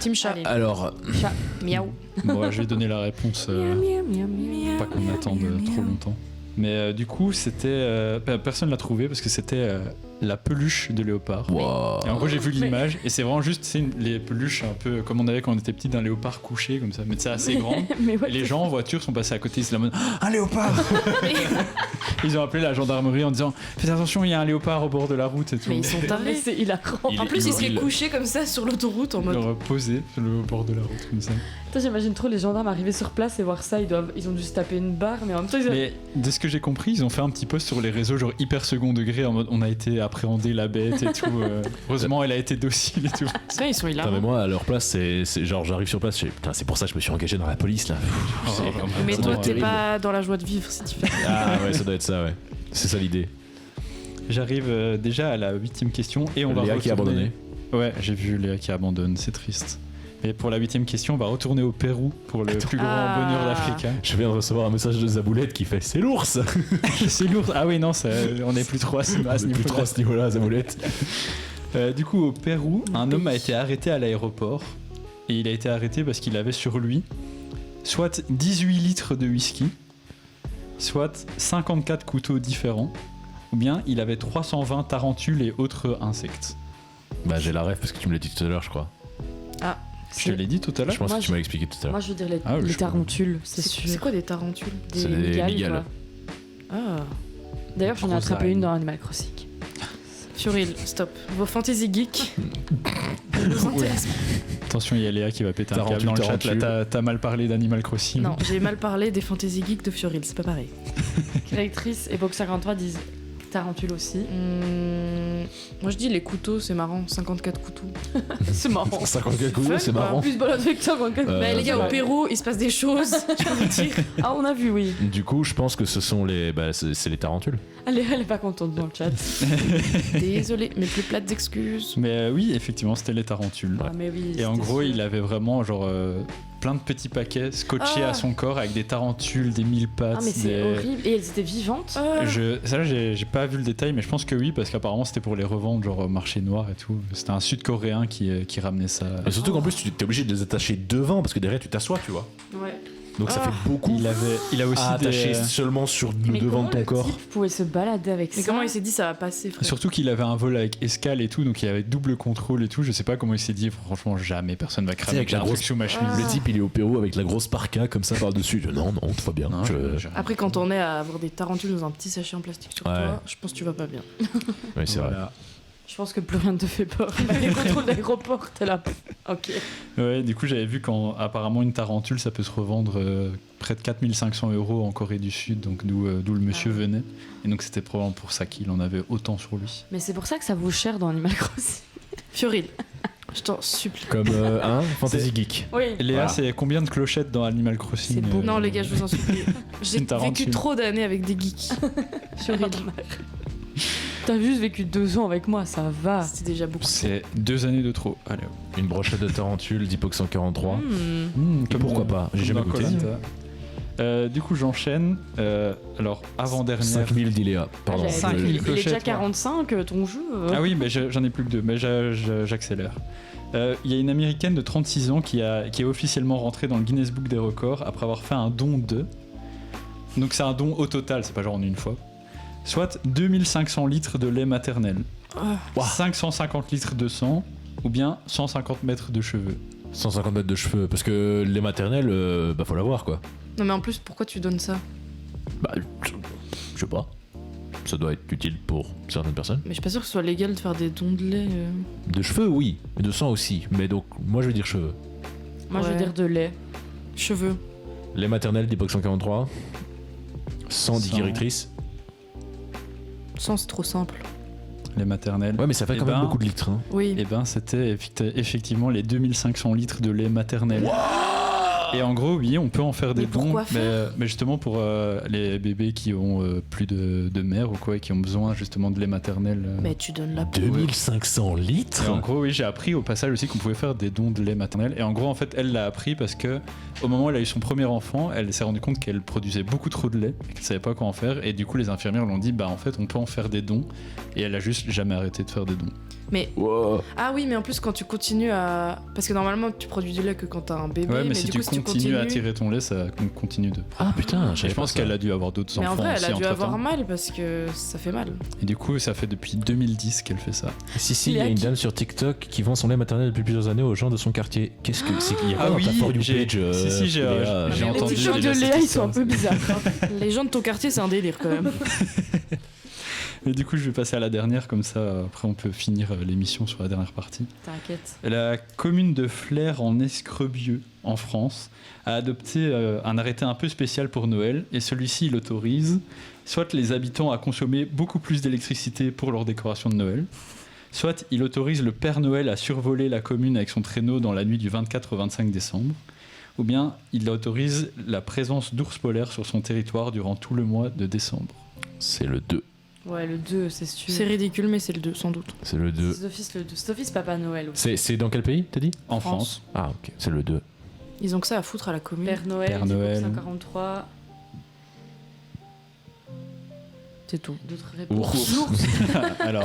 D: Team chat.
C: Allez.
B: Alors,
C: Chat. Miaou.
A: Bon, je vais donner la réponse.
C: Miaou, miaou, miaou.
A: Pas qu'on attende trop longtemps. Mais du coup, c'était. Personne l'a trouvé parce que c'était la peluche de léopard.
B: wow.
A: Et en gros, j'ai vu
C: Mais-
A: l'image et c'est vraiment juste les peluches un peu comme on avait quand on était petit d'un léopard couché comme ça, mais c'est assez grand.
C: Mais ouais,
A: Et les gens en voiture sont passés à côté, c'est la mode un léopard. Ils ont appelé la gendarmerie en disant faites attention, il y a un léopard au bord de la route et tout.
D: Mais ils sont
C: Mais
D: tarés.
C: c'est hilarant.
B: Il
D: En
B: est
D: plus, ils seraient
B: immobile.
D: couchés comme ça sur l'autoroute en
A: Ils
D: mode.
A: leur posé sur le bord de la route comme ça.
C: Putain, j'imagine trop les gendarmes arriver sur place et voir ça. Ils ont dû se taper une barre, mais en même temps ils
A: Mais de ce que j'ai compris, ils ont fait un petit post sur les réseaux genre hyper second degré en mode on a été appréhender la bête et tout. Heureusement, elle a été docile et tout.
D: Ça, ils sont
B: Putain,
D: hilarants.
B: mais moi à leur place, c'est genre j'arrive sur place, je fais, putain, c'est pour ça que je me suis engagé dans la police là.
D: Mais
B: Ça
D: toi,
B: doit être
D: t'es
B: terrible.
D: pas dans la joie de vivre si tu fais.
B: Ah ouais, ça doit être ça, ouais. C'est ça l'idée.
A: J'arrive déjà à la 8ème question et on va
B: Léa qui a
A: retourner-
B: abandonné.
A: Ouais, j'ai vu Léa qui abandonne, c'est triste. Et pour la 8ème question, on va retourner au Pérou pour le plus grand
D: Ah.
A: bonheur d'Africa.
B: Je viens de recevoir un message de Zaboulette qui fait c'est l'ours.
A: C'est lourd. Ah oui, non, on n'est plus trop à ce
B: On est plus
A: niveau-là.
B: trop à ce niveau-là, Zaboulette.
A: Du coup, au Pérou, un homme a été arrêté à l'aéroport. Et il a été arrêté parce qu'il avait sur lui soit 18 litres de whisky, soit 54 couteaux différents, ou bien il avait 320 tarentules et autres insectes.
B: Bah j'ai la ref parce que tu me l'as dit tout à l'heure, je crois.
A: Je te l'ai dit tout à l'heure.
B: Je pense
C: Moi,
B: que tu m'as expliqué tout à
C: Moi
B: l'heure.
C: je veux dire les,
A: Ah,
C: les
A: je-
C: tarentules, c'est sûr.
D: C'est quoi des tarentules
B: C'est
C: Des
B: des
C: migales,
B: migales.
C: quoi.
D: Ah.
C: D'ailleurs j'en ai
B: Grosse
C: attrapé
B: araignée.
C: une dans Animal Crossing.
D: Fioril, stop. Vos fantasy geeks ne nous intéressent
A: Attention, il y a Léa qui va péter un câble
B: Tarentule,
A: dans le chat. Là,
B: tarentule.
A: t'as mal parlé d'Animal Crossing.
D: pas. Non, j'ai mal parlé des fantasy geeks de Fioril, c'est pas pareil.
C: Créatrice et Box 53 disent tarentule aussi.
D: Moi je dis les couteaux, c'est marrant. 54 couteaux.
C: C'est marrant.
B: 54 coups,
D: Fun,
B: c'est
D: quoi.
B: marrant.
C: Plus balade avec 54.
D: Bah, les gars,
C: ouais.
D: au Pérou, il se passe des choses. Je peux vous dire.
C: Ah on a vu oui.
B: Du coup, je pense que ce sont les. Bah, c'est les tarentules.
C: Elle est pas contente dans le chat.
D: Désolé, mes plus plates excuses.
A: Mais oui, effectivement, c'était les tarentules.
C: Ah mais oui.
A: Et en
C: c'était
A: gros,
C: sûr.
A: il avait vraiment genre plein de petits paquets scotchés
D: Ah.
A: à son corps avec des tarentules, des mille pattes.
C: Ah mais c'est
A: des-
C: horrible. Et elles étaient vivantes.
A: Ça là, j'ai pas vu le détail, mais je pense que oui, parce qu'apparemment c'était pour les revendre, genre au marché noir et tout. C'était un Sud-Coréen qui ramenait ça.
B: Et surtout qu'en plus, tu es obligé de les attacher devant parce que derrière, tu t'assois, tu vois.
C: Ouais.
B: Donc ça
D: Ah.
B: fait beaucoup
A: Il a aussi
B: à attacher
A: des...
B: seulement sur le
C: Mais
B: devant
C: comment
B: de ton
C: le
B: corps.
C: type pouvait se balader avec
D: Mais
C: ça?
D: comment il s'est dit ça va passer, frère?
A: Surtout qu'il avait un vol avec escale et tout, donc il avait double contrôle et tout. Je sais pas comment il s'est dit, franchement, jamais personne va cramer
B: avec la
A: un truc
B: grosse-
A: sous ma chemise.
D: Ah.
B: Le type, il est au Pérou avec la grosse parka comme ça par-dessus. Non, non, tout va bien.
A: Non,
B: Je-
D: Après, quand on est à avoir des tarentules dans un petit sachet en plastique sur
B: Ouais.
D: toi, je pense que tu vas pas bien.
B: Ouais, c'est vrai.
A: Voilà.
C: Je pense que plus rien ne te fait peur. Les contrôles d'aéroport, t'es là. Ok.
A: Ouais, du coup, j'avais vu qu'apparemment une tarentule, ça peut se revendre près de 4500 € en Corée du Sud, donc d'où le monsieur
C: Ah.
A: venait. Et donc c'était probablement pour ça qu'il en avait autant sur lui.
C: Mais c'est pour ça que ça vaut cher dans Animal Crossing.
D: Fioril, je t'en supplie.
B: Comme un Fantasy Geek.
C: Oui.
A: Léa,
B: Voilà.
A: c'est combien de clochettes dans Animal Crossing
C: C'est beau.
D: Non, les gars, je vous en supplie. J'ai
A: Une tarentule.
D: vécu trop d'années avec des geeks.
C: Fioril. T'as juste vécu 2 ans avec moi, ça va.
D: C'était déjà beaucoup.
A: C'est 2 années de trop. Allez.
B: Une brochette de tarentule d'Hypox 143.
D: Hmm.
B: Et pourquoi pas J'ai jamais goûté.
A: Du coup, j'enchaîne. Alors, avant-dernière.
B: 5000 d'Iléa. Pardon.
C: J'avais
A: 5000
C: dit, il est
A: clochettes,
C: déjà
A: moi.
C: 45 ton jeu.
A: Ah oui, mais j'en ai plus que 2, mais j'accélère. Il y a une américaine de 36 ans qui est officiellement rentrée dans le Guinness Book des records après avoir fait un don de Donc c'est un don au total, c'est pas genre en une fois. Soit 2500 litres de lait maternel, 550 litres de sang, ou bien 150 mètres de cheveux.
B: 150 mètres de cheveux, parce que les maternelles, faut l'avoir quoi.
D: Non, mais en plus, pourquoi tu donnes ça?
B: Bah, je sais pas. Ça doit être utile pour certaines personnes.
D: Mais je suis pas sûr que ce soit légal de faire des dons de lait.
B: De cheveux, oui, mais de sang aussi. Mais donc, moi je veux dire cheveux.
C: Moi, je veux
D: Ouais.
C: dire de lait.
D: Cheveux.
B: Les maternelles d'Epoque 143, 110
A: 100.
B: directrices.
D: Sans, c'est trop simple.
A: Les maternelles.
B: Ouais, mais ça fait
A: Eh
B: quand
A: ben,
B: même beaucoup de litres. Hein.
D: Oui.
A: Et ben c'était effectivement les 2500 litres de lait maternel. Et en gros, oui, on peut en faire des
D: Mais
A: dons,
D: pourquoi faire
A: mais justement pour les bébés qui ont plus de mère ou quoi, et qui ont besoin justement de lait maternel.
D: Mais tu donnes la peau.
B: 2500 litres
A: Et en gros, oui, j'ai appris au passage aussi qu'on pouvait faire des dons de lait maternel. Et en gros, en fait, elle l'a appris parce que au moment où elle a eu son premier enfant, elle s'est rendue compte qu'elle produisait beaucoup trop de lait, et qu'elle savait pas quoi en faire. Et du coup, les infirmières lui ont dit, bah en fait, on peut en faire des dons. Et elle a juste jamais arrêté de faire des dons.
D: Mais.
B: Wow.
D: Ah oui, mais en plus, quand tu continues à. Parce que normalement, tu produis du lait que quand t'as un bébé.
A: Ouais, mais si
D: du
A: tu
D: coup, si
A: continues à tirer ton lait, ça continue de.
B: Ah putain,
A: Et je pense qu'elle a dû avoir d'autres
D: Mais
A: enfants
D: en vrai, elle
A: aussi
D: a dû
A: entre-temps.
D: avoir mal parce que ça fait mal.
A: Et du coup, ça fait depuis 2010 qu'elle fait ça.
B: Si, il y a une dame sur TikTok qui vend son lait maternel depuis plusieurs années aux gens de son quartier. Qu'est-ce que c'est qu'il y a
A: Ah
B: pas dans
A: oui,
B: ta For You
A: j'ai-
B: page
A: si, j'ai
B: Léa,
A: j'ai
D: Mais
A: entendu.
C: Les gens
A: déjà
C: de
A: cette
C: Léa, ils
A: histoire.
C: sont un peu bizarres. hein.
D: Les gens de ton quartier, c'est un délire quand même.
A: Et du coup, je vais passer à la dernière, comme ça, après, on peut finir l'émission sur la dernière partie.
C: T'inquiète.
A: La commune de Flers en Escrebieux, en France, a adopté un arrêté un peu spécial pour Noël, et celui-ci, il autorise soit les habitants à consommer beaucoup plus d'électricité pour leur décoration de Noël, soit il autorise le Père Noël à survoler la commune avec son traîneau dans la nuit du 24 au 25 décembre, ou bien il autorise la présence d'ours polaires sur son territoire durant tout le mois de décembre.
B: C'est le 2.
C: Ouais, le 2, c'est sûr.
D: C'est ridicule, mais c'est le 2, sans doute.
B: C'est le 2.
C: C'est d'office le 2. C'est d'office Papa Noël aussi.
B: C'est dans quel pays, t'as dit?
A: En
D: France.
A: France.
B: Ah, ok, c'est le 2.
D: Ils ont que ça à foutre à la commune.
C: Père Noël,
A: Père
C: du coup,
A: Noël.
C: 143.
D: C'est tout.
C: D'autres réponses.
A: Ours. Alors,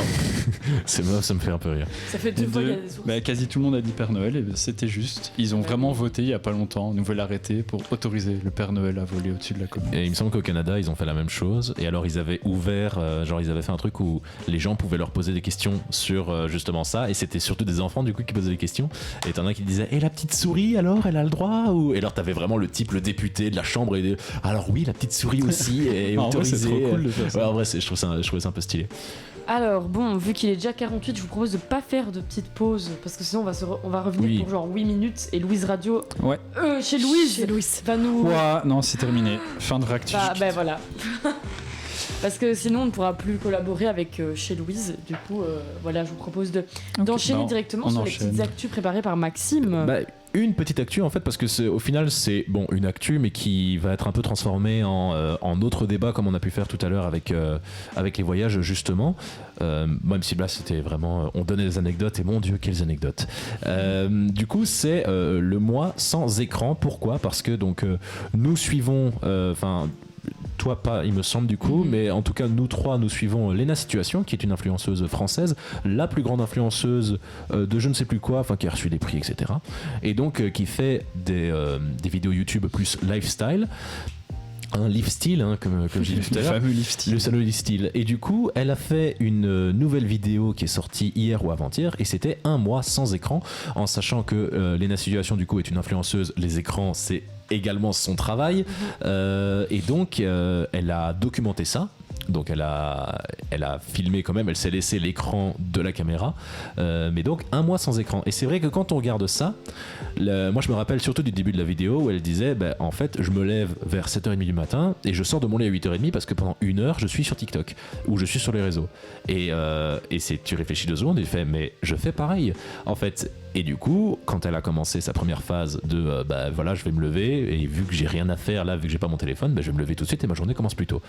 B: C'est moche, ça me fait un peu rire.
C: Ça fait deux
A: les
C: fois qu'il y a
A: deux,
C: des ours.
A: bah, quasi tout le monde a dit Père Noël et c'était juste. Ils ont vraiment voté il y a pas longtemps, nouvel arrêté pour autoriser le Père Noël à voler au-dessus de la commune.
B: Et il me semble qu'au Canada, ils ont fait la même chose. Et alors, ils avaient ouvert, genre, ils avaient fait un truc où les gens pouvaient leur poser des questions sur justement ça. Et c'était surtout des enfants, du coup, qui posaient des questions. Et t'en as qui disaient, et la petite souris, alors, elle a le droit ou... Et alors, t'avais vraiment le type, le député de la chambre. Et alors, oui, la petite souris aussi est
A: Ah, en vrai,
B: autorisée.
A: c'est trop cool de faire ça.
B: Ouais, en vrai, je trouvais ça un peu stylé.
C: Alors, bon, vu qu'il est déjà 48, je vous propose de pas faire de petite pause parce que sinon on va revenir
B: Oui.
C: pour genre 8 minutes et Louise Radio.
A: Ouais.
C: Chez Louise va nous.
A: Ouah, non, c'est terminé. Fin de réactu.
C: Bah, ben voilà. Parce que sinon on ne pourra plus collaborer avec chez Louise. Du coup, voilà, je vous propose d'enchaîner
A: Bah,
C: directement
A: on
C: sur
A: enchaîne.
C: les petites actus préparées par Maxime.
B: Bah, une petite actu en fait, parce que au final c'est bon une actu mais qui va être un peu transformée en autre débat comme on a pu faire tout à l'heure avec les voyages justement, même si là c'était vraiment on donnait des anecdotes et mon Dieu quelles anecdotes. Du coup c'est le mois sans écran. Pourquoi? Parce que donc nous suivons toi pas il me semble du coup, mais en tout cas nous trois nous suivons Léna Situation qui est une influenceuse française, la plus grande influenceuse de je ne sais plus quoi, enfin qui a reçu des prix etc, et donc qui fait des vidéos YouTube plus lifestyle, un lifestyle comme j'ai dit tout à
A: Le
B: l'heure,
A: fameux lifestyle.
B: le salon lifestyle. Et du coup elle a fait une nouvelle vidéo qui est sortie hier ou avant-hier et c'était un mois sans écran, en sachant que Léna Situation du coup est une influenceuse, les écrans c'est également son travail, et donc elle a documenté ça. Donc elle a filmé quand même, elle s'est laissé l'écran de la caméra, mais donc un mois sans écran. Et c'est vrai que quand on regarde ça, moi je me rappelle surtout du début de la vidéo où elle disait en fait je me lève vers 7h30 du matin et je sors de mon lit à 8h30 parce que pendant 1 heure je suis sur TikTok ou je suis sur les réseaux. Et tu réfléchis 2 secondes et tu fais mais je fais pareil en fait. Et du coup, quand elle a commencé sa première phase de voilà, je vais me lever et vu que j'ai rien à faire là, vu que j'ai pas mon téléphone, je vais me lever tout de suite et ma journée commence plus tôt.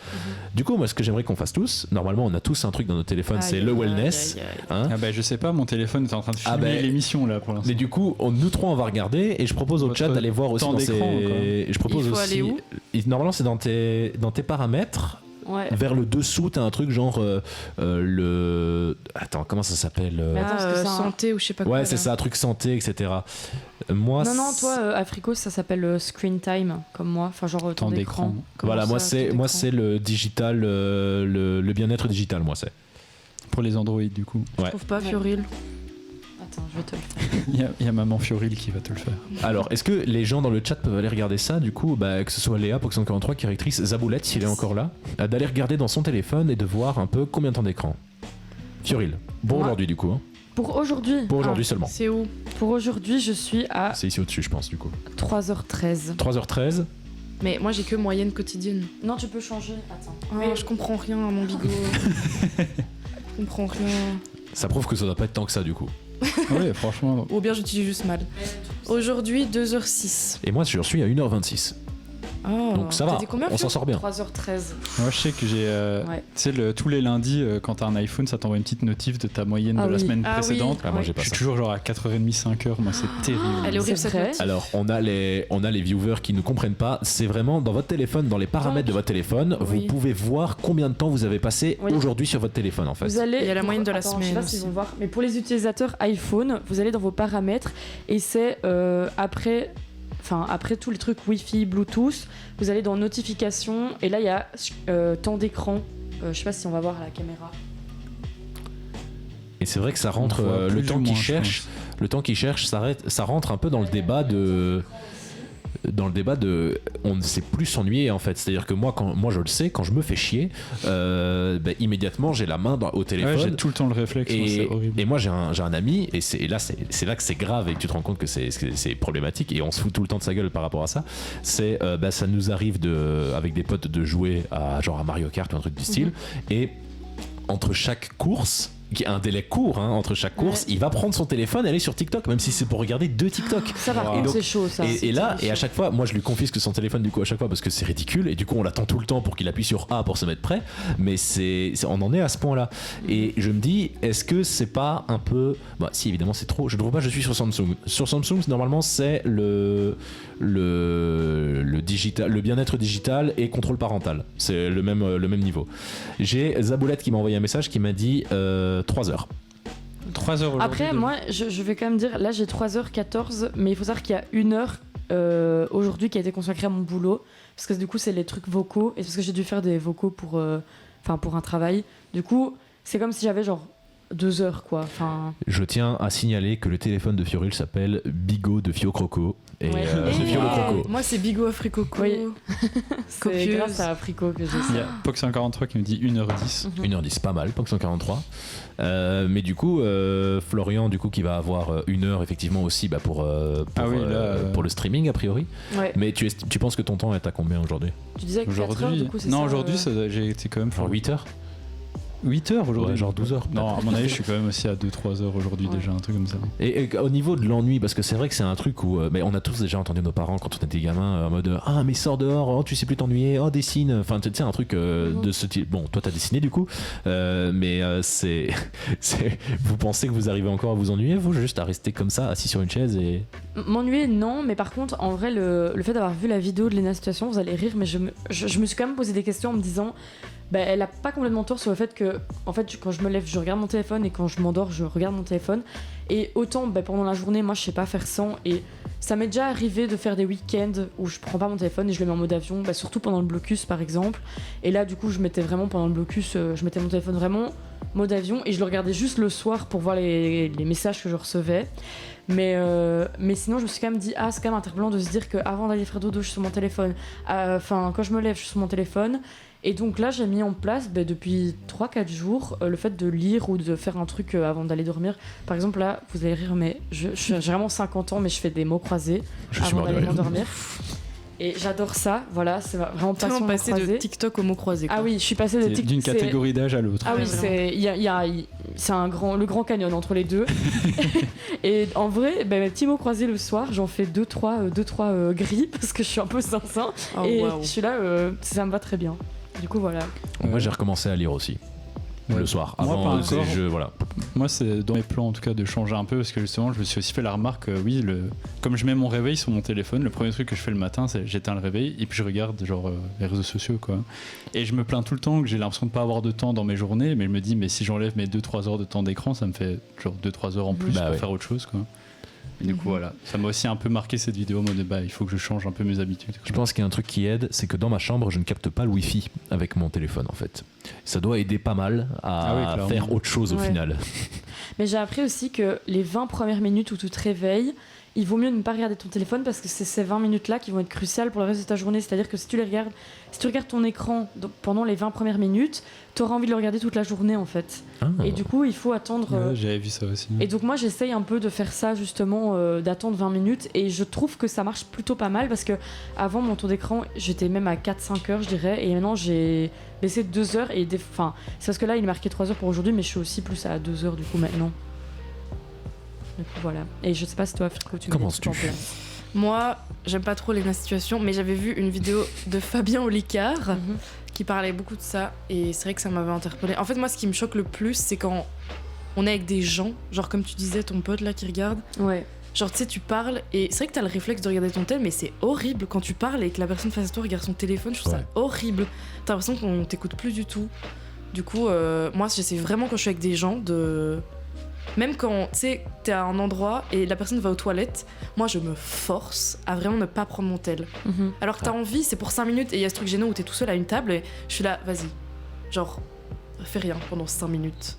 B: Du coup, moi, ce que j'aimerais qu'on fasse tous, normalement, on a tous un truc dans notre téléphone, c'est le wellness. Hein.
A: Ah bah je sais pas, mon téléphone est en train de filmer l'émission là pour l'instant.
B: Mais du coup, nous trois, on va regarder et je propose au
A: Votre
B: chat d'aller voir aussi
A: temps
B: dans
A: d'écran, quoi.
B: Je propose
D: Il faut
B: aussi.
D: aller où
B: Normalement, c'est dans tes paramètres.
C: Ouais.
B: vers le dessous, t'as un truc genre le. Attends, comment ça s'appelle
C: Mais attends, parce que c'est un-
D: santé ou je sais pas quoi.
B: Ouais,
D: là.
B: c'est ça, un truc santé, etc. Moi,
C: Non, toi, Africo, ça s'appelle screen time, comme moi. Enfin, genre temps
A: Temps
C: d'écran.
A: d'écran.
C: Comment
B: voilà,
C: ça,
B: moi
C: temps
B: c'est
C: d'écran
B: le digital, le bien-être digital, moi c'est.
A: Pour les Android, du coup.
D: Je trouve pas, Fioril.
C: Attends, je vais te le faire.
A: Il y a maman Fioril qui va te le faire.
B: Alors, est-ce que les gens dans le chat peuvent aller regarder ça, du coup, que ce soit Léa, Poxon 43, qui est rectrice, Zaboulette, s'il est encore là, d'aller regarder dans son téléphone et de voir un peu combien de temps d'écran. Fioril, bon
C: Moi.
B: aujourd'hui du coup, hein.
C: Pour aujourd'hui.
B: Pour aujourd'hui seulement.
D: C'est où
C: Pour aujourd'hui, je suis à
B: C'est ici au-dessus, je pense, du coup.
C: 3h13.
B: 3h13.
D: Mais moi j'ai que moyenne quotidienne.
C: Non, tu peux changer. Attends.
D: Ah, je comprends rien à mon bigot. Je comprends rien.
B: Ça prouve que ça doit pas être tant que ça, du coup.
A: Ouais, franchement.
D: Ou bien j'utilise juste mal. Aujourd'hui 2h06.
B: Et moi, je suis à 1h26.
D: Oh.
B: Donc ça va,
D: T'as dit combien,
B: on s'en
D: Fio
B: sort bien.
C: 3h13.
A: Moi, je sais que j'ai.
C: Ouais.
A: Tu sais, tous les lundis, quand t'as un iPhone, ça t'envoie une petite notif de ta moyenne
C: Ah
A: de la
C: oui.
A: semaine
D: Ah oui.
A: précédente.
B: Ah, moi,
C: Ouais.
B: j'ai pas
A: Je suis
B: ça.
A: toujours genre à 4h30, 5h. Moi, c'est terrible.
D: Elle est horrible
C: C'est
D: cette
C: vrai.
D: note.
B: Alors, on a les viewers qui ne comprennent pas. C'est vraiment dans votre téléphone, dans les paramètres de votre téléphone, vous
D: Oui.
B: pouvez voir combien de temps vous avez passé
C: Oui.
B: aujourd'hui sur votre téléphone, en fait.
C: Vous allez.
D: Il y a la moyenne de la
C: Attends,
D: semaine
C: Je sais pas s'ils
D: aussi.
C: vont voir, mais pour les utilisateurs iPhone, vous allez dans vos paramètres et c'est après tous les trucs Wi-Fi, Bluetooth, vous allez dans notifications et là il y a temps d'écran. Je sais pas si on va voir à la caméra.
B: Et c'est vrai que ça rentre,
A: On voit
B: le
A: plus
B: temps
A: ou
B: qu'il
A: moins, je
B: cherche, ça rentre un peu dans le débat de. On ne sait plus s'ennuyer en fait. C'est-à-dire que moi je le sais, quand je me fais chier, immédiatement j'ai la main au
A: Ouais,
B: téléphone.
A: j'ai tout le temps le réflexe. moi, c'est horrible.
B: Et moi j'ai un ami, et c'est là que c'est grave et que tu te rends compte que c'est problématique, et on se fout tout le temps de sa gueule par rapport à ça. C'est ça nous arrive avec des potes de jouer à Mario Kart ou un truc du style, et entre chaque course, qui a un délai court entre chaque course, il va prendre son téléphone et aller sur TikTok, même si c'est pour regarder 2 TikTok.
C: Ça par
A: Wow.
C: contre
B: donc-
C: c'est chaud ça.
B: Et là, et à chaque fois, moi je lui confisque son téléphone du coup à chaque fois parce que c'est ridicule, et du coup on l'attend tout le temps pour qu'il appuie sur A pour se mettre prêt, mais on en est à ce point-là. Et je me dis, est-ce que c'est pas un peu. Bah si, évidemment c'est trop. Je ne trouve pas, je suis sur Samsung. Sur Samsung, normalement c'est le digital, le bien-être digital et contrôle parental. C'est le même niveau. J'ai Zaboulette qui m'a envoyé un message qui m'a dit 3 heures.
A: 3h aujourd'hui.
C: Après, moi, je vais quand même dire, là j'ai 3h14, mais il faut savoir qu'il y a 1 heure aujourd'hui qui a été consacrée à mon boulot, parce que du coup c'est les trucs vocaux, et c'est parce que j'ai dû faire des vocaux pour un travail. Du coup, c'est comme si j'avais genre 2 heures quoi. Enfin,
B: Je tiens à signaler que le téléphone de Fioril s'appelle Bigot de Fio Croco. Et
C: Ouais.
B: c'est Fio le Croco.
D: Moi c'est Bigot Africoco.
C: Oui. c'est
D: Copieuse.
C: grâce à Africo que j'ai
A: Il y
C: ça.
A: a Pox143 qui me dit 1h10.
B: 1h10, pas mal, Punk 143. Mais du coup, Florian, du coup, qui va avoir 1 heure effectivement aussi pour le streaming a priori.
C: Ouais.
B: Mais tu penses que ton temps est à combien aujourd'hui?
C: Tu disais que 4 heures,
A: Aujourd'hui,
C: du coup c'est
A: non,
C: ça,
A: aujourd'hui, j'ai été quand même.
B: Genre 8 heures?
A: 8h aujourd'hui.
B: Ouais, genre 12 heures.
A: Non, à mon avis, je suis quand même aussi à 2-3 heures aujourd'hui
C: Ouais.
A: déjà, un truc comme ça.
B: Et au niveau de l'ennui, parce que c'est vrai que c'est un truc où mais on a tous déjà entendu nos parents quand on était gamins en mode ah mais sors dehors, oh, tu sais plus t'ennuyer, oh dessine, enfin tu sais un truc de ce type. Bon, toi t'as dessiné du coup, mais c'est vous pensez que vous arrivez encore à vous ennuyer, vous, juste à rester comme ça assis sur une chaise et
C: M'ennuyer, non, mais par contre, en vrai, le fait d'avoir vu la vidéo de Lena Situation, vous allez rire, mais je me suis quand même posé des questions en me disant, bah, elle a pas complètement tort sur le fait que, en fait, quand je me lève, je regarde mon téléphone, et quand je m'endors, je regarde mon téléphone. Et autant, bah, pendant la journée, moi, je sais pas faire sans, et ça m'est déjà arrivé de faire des week-ends où je prends pas mon téléphone et je le mets en mode avion, bah, surtout pendant le blocus, par exemple. Et là, du coup, je mettais vraiment pendant le blocus, je mettais mon téléphone vraiment mode avion, et je le regardais juste le soir pour voir les messages que je recevais. Mais sinon, je me suis quand même dit, c'est quand même interpellant de se dire qu'avant d'aller faire dodo, je suis sur mon téléphone. Enfin, quand je me lève, je suis sur mon téléphone. Et donc là, j'ai mis en place depuis 3-4 jours le fait de lire ou de faire un truc avant d'aller dormir. Par exemple, là, vous allez rire, mais j'ai vraiment 50 ans, mais je fais des mots croisés
B: je suis
C: avant
B: mort de
C: d'aller
B: rire.
C: m'endormir. Et j'adore ça, voilà, c'est vraiment passion
D: Tellement
C: mots
D: passé de
C: croisés.
D: TikTok au mot croisé.
C: Ah oui, je suis passée de
A: C'est
C: TikTok.
A: d'une catégorie d'âge à l'autre.
C: Ah oui,
D: vraiment.
C: c'est le grand canyon entre les deux. Et en vrai, mes petits mots croisés le soir, j'en fais 2-3 gris parce que je suis un peu zinzin.
D: Oh,
C: et
D: waouh.
C: je suis là, ça me va très bien. Du coup, voilà.
B: Moi j'ai recommencé à lire aussi. le soir.
A: Moi,
B: Avant,
A: pas encore.
B: voilà.
A: Moi, c'est dans mes plans en tout cas de changer un peu parce que justement, je me suis aussi fait la remarque, oui, comme je mets mon réveil sur mon téléphone, le premier truc que je fais le matin, c'est j'éteins le réveil et puis je regarde genre les réseaux sociaux quoi. Et je me plains tout le temps que j'ai l'impression de pas avoir de temps dans mes journées, mais je me dis, mais si j'enlève mes 2-3 heures de temps d'écran, ça me fait genre 2-3 heures en plus pour faire autre chose quoi. Et du coup, voilà, ça m'a aussi un peu marqué cette vidéo en mode il faut que je change un peu mes habitudes.
B: Je pense qu'il y a un truc qui aide, c'est que dans ma chambre, je ne capte pas le Wi-Fi avec mon téléphone en fait. Ça doit aider pas mal à faire autre chose au final.
C: Mais j'ai appris aussi que les 20 premières minutes où tu te réveilles, il vaut mieux ne pas regarder ton téléphone parce que c'est ces 20 minutes-là qui vont être cruciales pour le reste de ta journée. C'est-à-dire que si tu regardes ton écran pendant les 20 premières minutes, tu auras envie de le regarder toute la journée en fait. Et du coup, il faut attendre.
A: Ouais, j'avais vu ça aussi.
C: Et donc moi, j'essaye un peu de faire ça justement, d'attendre 20 minutes. Et je trouve que ça marche plutôt pas mal parce que avant mon temps d'écran, j'étais même à 4-5 heures, je dirais. Et maintenant, j'ai baissé de 2 heures. C'est parce que là, il est marqué 3 heures pour aujourd'hui, mais je suis aussi plus à 2 heures du coup maintenant. Du coup, voilà. Et je sais pas si toi, Frico, tu
B: commences-tu?
D: Moi, j'aime pas trop les situations, mais j'avais vu une vidéo de Fabien Olicard qui parlait beaucoup de ça, et c'est vrai que ça m'avait interpellée. En fait, moi, ce qui me choque le plus, c'est quand on est avec des gens, genre comme tu disais, ton pote là qui regarde.
C: Ouais.
D: Genre, tu sais, tu parles, et c'est vrai que t'as le réflexe de regarder ton tel, mais c'est horrible quand tu parles et que la personne face à toi regarde son téléphone. Je trouve ça horrible. T'as l'impression qu'on t'écoute plus du tout. Du coup, moi, j'essaie vraiment quand je suis avec des gens de. Même quand tu sais, t'es à un endroit et la personne va aux toilettes, moi je me force à vraiment ne pas prendre mon tel. Alors que t'as envie, c'est pour 5 minutes et il y a ce truc gênant où t'es tout seul à une table et je suis là, vas-y, genre, fais rien pendant 5 minutes.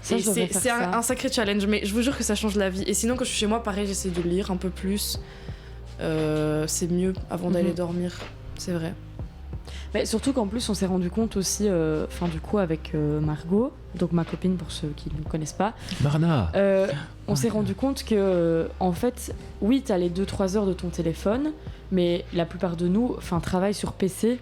C: Ça,
D: c'est un sacré challenge, mais je vous jure que ça change la vie. Et sinon, quand je suis chez moi, pareil, j'essaie de lire un peu plus. C'est mieux avant d'aller dormir, c'est vrai.
C: Mais surtout qu'en plus on s'est rendu compte aussi, du coup avec Margot, donc ma copine pour ceux qui ne me connaissent pas,
B: Marna,
C: on s'est rendu compte que en fait, oui, t'as les 2-3 heures de ton téléphone, mais la plupart de nous travaillent sur PC,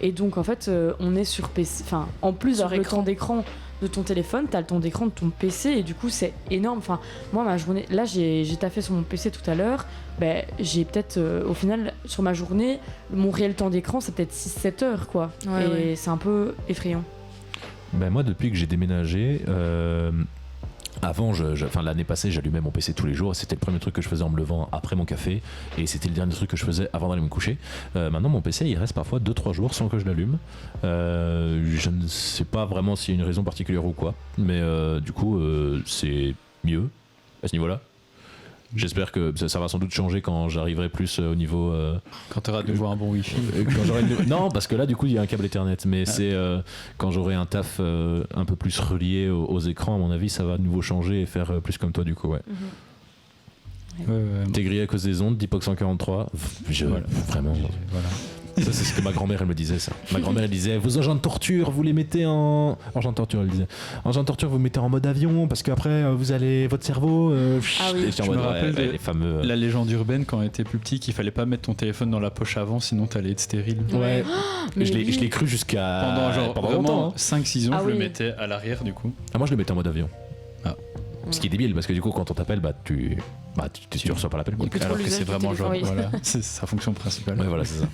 C: et donc en fait on est sur PC, en plus d'avoir le temps d'écran de ton téléphone, t'as le temps d'écran de ton PC et du coup c'est énorme. Moi ma journée, là j'ai taffé sur mon PC tout à l'heure, j'ai peut-être au final sur ma journée, mon réel temps d'écran c'est peut-être 6-7 heures quoi. Et c'est un peu effrayant.
B: Moi depuis que j'ai déménagé, avant, l'année passée, j'allumais mon PC tous les jours. C'était le premier truc que je faisais en me levant après mon café. Et c'était le dernier truc que je faisais avant d'aller me coucher. Maintenant, mon PC, il reste parfois 2-3 jours sans que je l'allume. Je ne sais pas vraiment s'il y a une raison particulière ou quoi. Mais du coup, c'est mieux à ce niveau-là. J'espère que ça va sans doute changer quand j'arriverai plus au niveau.
A: Quand tu auras de nouveau un bon Wi-Fi.
B: Non, parce que là, du coup, il y a un câble Ethernet. Mais c'est quand j'aurai un taf un peu plus relié aux écrans, à mon avis, ça va de nouveau changer et faire plus comme toi, du coup, ouais. T'es grillé à cause des ondes, d'Hypox 143. Vraiment.
A: Voilà.
B: Ça, c'est ce que ma grand-mère, elle me disait, ça. Ma grand-mère, elle disait, vos agents de torture, vous les mettez en... Agents de torture, elle disait. Agents de torture, vous les mettez en mode avion, parce qu'après, vous allez... Votre cerveau...
A: Je me rappelle les fameux... La légende urbaine, quand on était plus petit, qu'il fallait pas mettre ton téléphone dans la poche avant, sinon t'allais être stérile.
B: Ouais. Je l'ai cru jusqu'à...
A: Pendant longtemps, 5-6 ans, je le mettais à l'arrière, du coup.
B: Moi, je le mettais en mode avion. Ce qui est débile, parce que du coup, quand on t'appelle, tu reçois pas l'appel.
A: Alors que c'est vraiment genre, voilà, c'est sa fonction principale.
B: Ouais, voilà, c'est ça.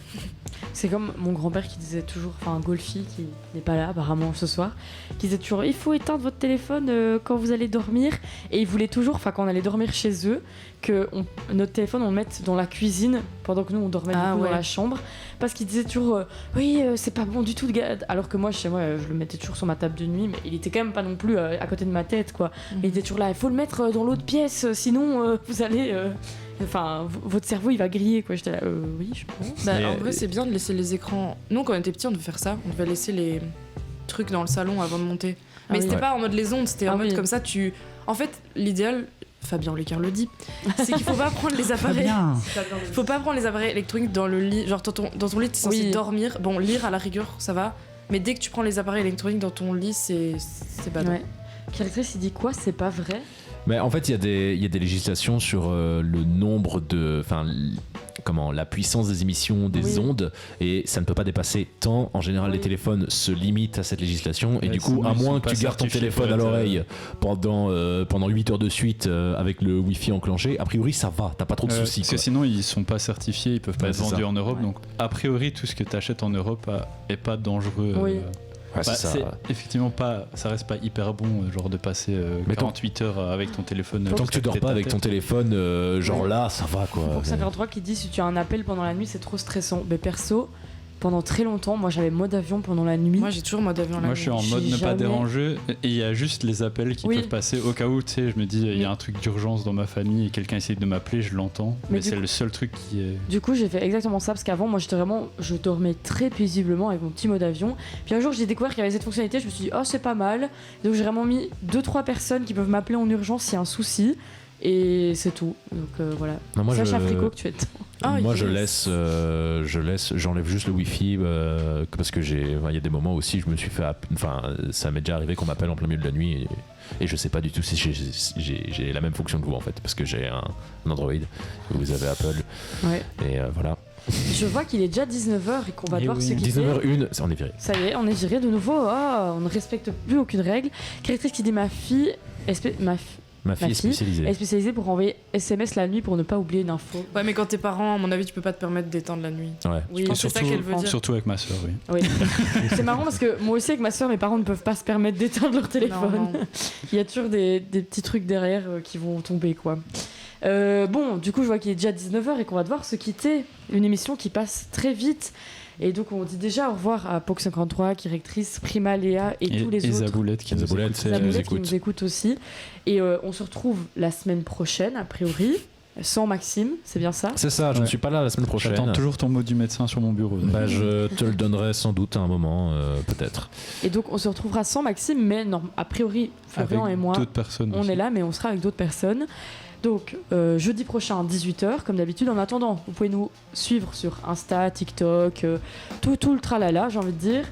C: C'est comme mon grand-père qui disait toujours, Golfi, qui n'est pas là apparemment ce soir, qui disait toujours, il faut éteindre votre téléphone quand vous allez dormir. Et il voulait toujours, quand on allait dormir chez eux, que notre téléphone on le mette dans la cuisine pendant que nous on dormait dans la chambre. Parce qu'il disait toujours, c'est pas bon du tout. Alors que moi, chez moi, je le mettais toujours sur ma table de nuit, mais il était quand même pas non plus à côté de ma tête, quoi. Il était toujours là, il faut le mettre dans l'autre pièce, sinon vous allez... votre cerveau il va griller quoi. J'étais là, oui, je pense.
D: En vrai, c'est bien de laisser les écrans. Nous, quand on était petits, on devait faire ça. On devait laisser les trucs dans le salon avant de monter. Mais c'était pas en mode les ondes, c'était en mode comme ça. En fait, l'idéal, Fabien Olicard le dit, c'est qu'il faut pas prendre les appareils. Faut pas prendre les appareils électroniques dans le lit. Genre, dans ton lit, t'es censé dormir. Bon, lire à la rigueur, ça va. Mais dès que tu prends les appareils électroniques dans ton lit, c'est badant.
C: Ouais. Pierre-Chris, il dit quoi? C'est pas vrai?
B: Mais en fait, il y a des législations sur le nombre de... la puissance des émissions des ondes, et ça ne peut pas dépasser tant. En général, les téléphones se limitent à cette législation, et du coup, à moins que tu gardes ton téléphone à l'oreille pendant 8 heures de suite avec le Wi-Fi enclenché, a priori, ça va, t'as pas trop de soucis.
A: Parce que sinon, ils sont pas certifiés, ils peuvent pas être vendus en Europe, donc a priori, tout ce que tu achètes en Europe est pas dangereux.
B: Ouais, c'est ça.
A: C'est effectivement pas, ça reste pas hyper bon, genre de passer
B: Mais
A: 48 heures avec ton téléphone.
B: Tant que tu dors pas avec ton téléphone, genre là, ça va quoi.
C: Pour 53 qui dit si tu as un appel pendant la nuit, c'est trop stressant. Mais perso, pendant très longtemps, moi j'avais mode avion pendant la nuit.
D: Moi j'ai toujours mode avion la
A: Moi
D: nuit.
A: je suis en mode
C: J'ai
A: ne pas
C: jamais-
A: déranger et il y a juste les appels qui
C: Oui.
A: peuvent passer au cas où, tu sais, je me dis il y a un truc d'urgence dans ma famille et quelqu'un essaie de m'appeler, je l'entends,
C: Mais
A: mais
C: du
A: c'est
C: coup-
A: le seul truc qui est...
C: Du coup, j'ai fait exactement ça parce qu'avant, moi, je dormais très paisiblement avec mon petit mode avion. Puis un jour, j'ai découvert qu'il y avait cette fonctionnalité. Je me suis dit, oh, c'est pas mal. Donc, j'ai vraiment mis 2-3 personnes qui peuvent m'appeler en urgence s'il y a un souci. Et c'est tout. Donc voilà.
B: Non, moi,
C: Sache Africo que tu es dedans.
D: Ah,
B: moi
D: yes.
B: j'enlève juste le wifi parce que il y a des moments aussi je me suis fait ça m'est déjà arrivé qu'on m'appelle en plein milieu de la nuit et je sais pas du tout si j'ai la même fonction que vous en fait parce que j'ai un Android et vous avez Apple
C: Ouais.
B: et voilà.
C: Je vois qu'il est déjà 19h et qu'on va
A: Eh
C: devoir
A: oui.
C: se quitter.
B: 19h01 on est viré.
C: Ça y est, on est viré de nouveau. Oh, on ne respecte plus aucune règle. Créatrice qui dit ma fille
B: Ma fille
C: Ma
B: est
C: fille
B: spécialisée.
C: est spécialisée pour envoyer SMS la nuit pour ne pas oublier une info.
D: Ouais, mais quand t'es parent, à mon avis, tu peux pas te permettre d'éteindre la nuit.
B: Ouais.
C: Oui,
D: Je pense que c'est ça qu'elle veut dire.
A: Surtout avec ma soeur, oui.
C: Oui. C'est marrant parce que moi aussi avec ma soeur, mes parents ne peuvent pas se permettre d'éteindre leur téléphone.
D: Non, non.
C: Il y a toujours des petits trucs derrière qui vont tomber quoi. Bon, du coup, je vois qu'il est déjà 19h et qu'on va devoir se quitter. Une émission qui passe très vite. Et donc, on dit déjà au revoir à POC53, Directrice, Prima, Léa et tous les
A: et
C: autres.
A: Zaboulette qui nous
B: Zaboulette,
A: écoute.
B: c'est-
C: Zaboulette qui
B: écoute.
C: nous écoute aussi. Et on se retrouve la semaine prochaine, a priori, sans Maxime, c'est bien ça?
B: C'est ça, je ne
A: Ouais.
B: suis pas là la semaine prochaine.
A: J'attends toujours ton mot du médecin sur mon bureau.
B: Bah, je te le donnerai sans doute à un moment, peut-être.
C: Et donc, on se retrouvera sans Maxime, mais non, a priori, Florian
A: avec
C: et moi,
A: d'autres personnes
C: on
A: aussi.
C: est là, mais on sera avec d'autres personnes. Donc, jeudi prochain, 18h, comme d'habitude. En attendant, vous pouvez nous suivre sur Insta, TikTok, tout le tralala, j'ai envie de dire.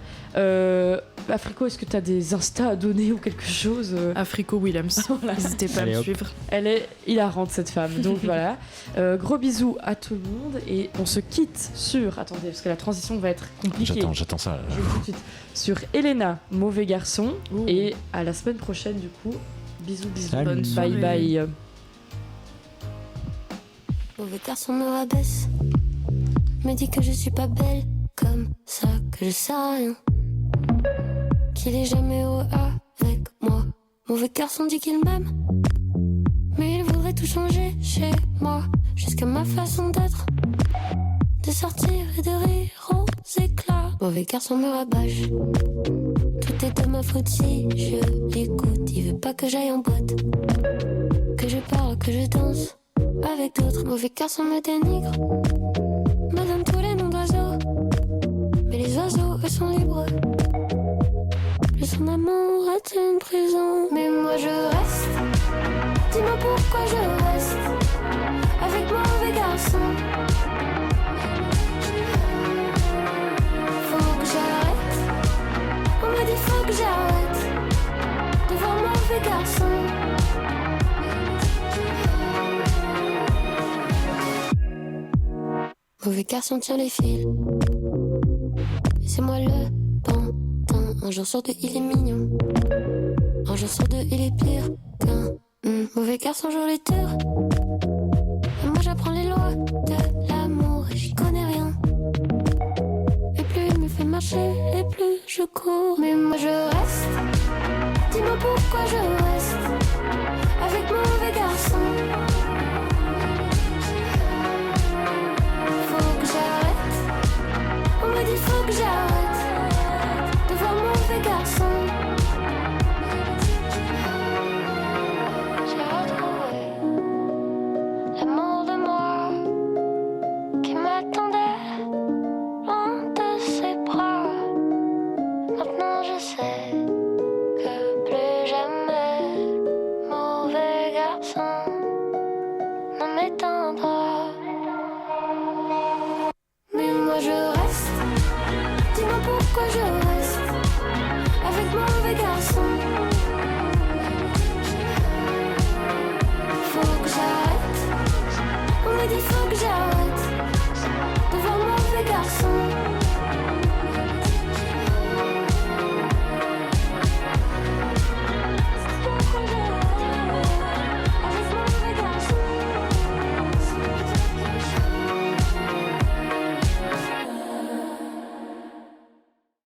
C: Africo, est-ce que tu as des Insta à donner ou quelque chose
D: Africo Williams.
C: Voilà.
D: N'hésitez pas à
A: Allez,
D: me
A: hop.
D: suivre.
C: Elle est hilarante, cette femme. Donc voilà. Gros bisous à tout le monde. Et on se quitte sur... Attendez, parce que la transition va être compliquée.
B: J'attends ça.
C: Je vais tout de suite sur Elena, mauvais garçon.
D: Ouh.
C: Et à la semaine prochaine, du coup. Bisous, bisous.
A: Salut.
D: Bonne
C: Bye
D: soirée.
C: bye.
F: Mauvais garçon me rabaisse, me dit que je suis pas belle, comme ça que je sais rien, qu'il est jamais heureux avec moi. Mauvais garçon dit qu'il m'aime, mais il voudrait tout changer chez moi, jusqu'à ma façon d'être, de sortir et de rire aux éclats. Mauvais garçon me rabâche, tout est de ma faute si je l'écoute. Il veut pas que j'aille en boîte, que je parle, que je danse avec d'autres. Mauvais garçon me dénigre, me donne tous les noms d'oiseaux, mais les oiseaux eux sont libres. Plus son amour est une prison, mais moi je reste. Dis-moi pourquoi je reste avec mauvais garçon. Faut que j'arrête, on me dit faut que j'arrête de voir mauvais garçon. Mauvais garçon tient les fils, et c'est moi le pantin. Un jour sur deux il est mignon, un jour sur deux il est pire qu'un mauvais garçon joue les tours. Et moi j'apprends les lois de l'amour et j'y connais rien. Et plus il me fait marcher et plus je cours. Mais moi je reste, dis-moi pourquoi je reste avec mauvais garçon. Faut que j'arrête, on me dit faut que j'arrête de voir mauvais garçon. J'ai retrouvé l'amour de moi qui m'attendait loin de ses bras. Maintenant je sais que plus jamais mauvais garçon ne m'éteindra. Mais moi je reste, dis-moi pourquoi je reste avec mauvais garçon.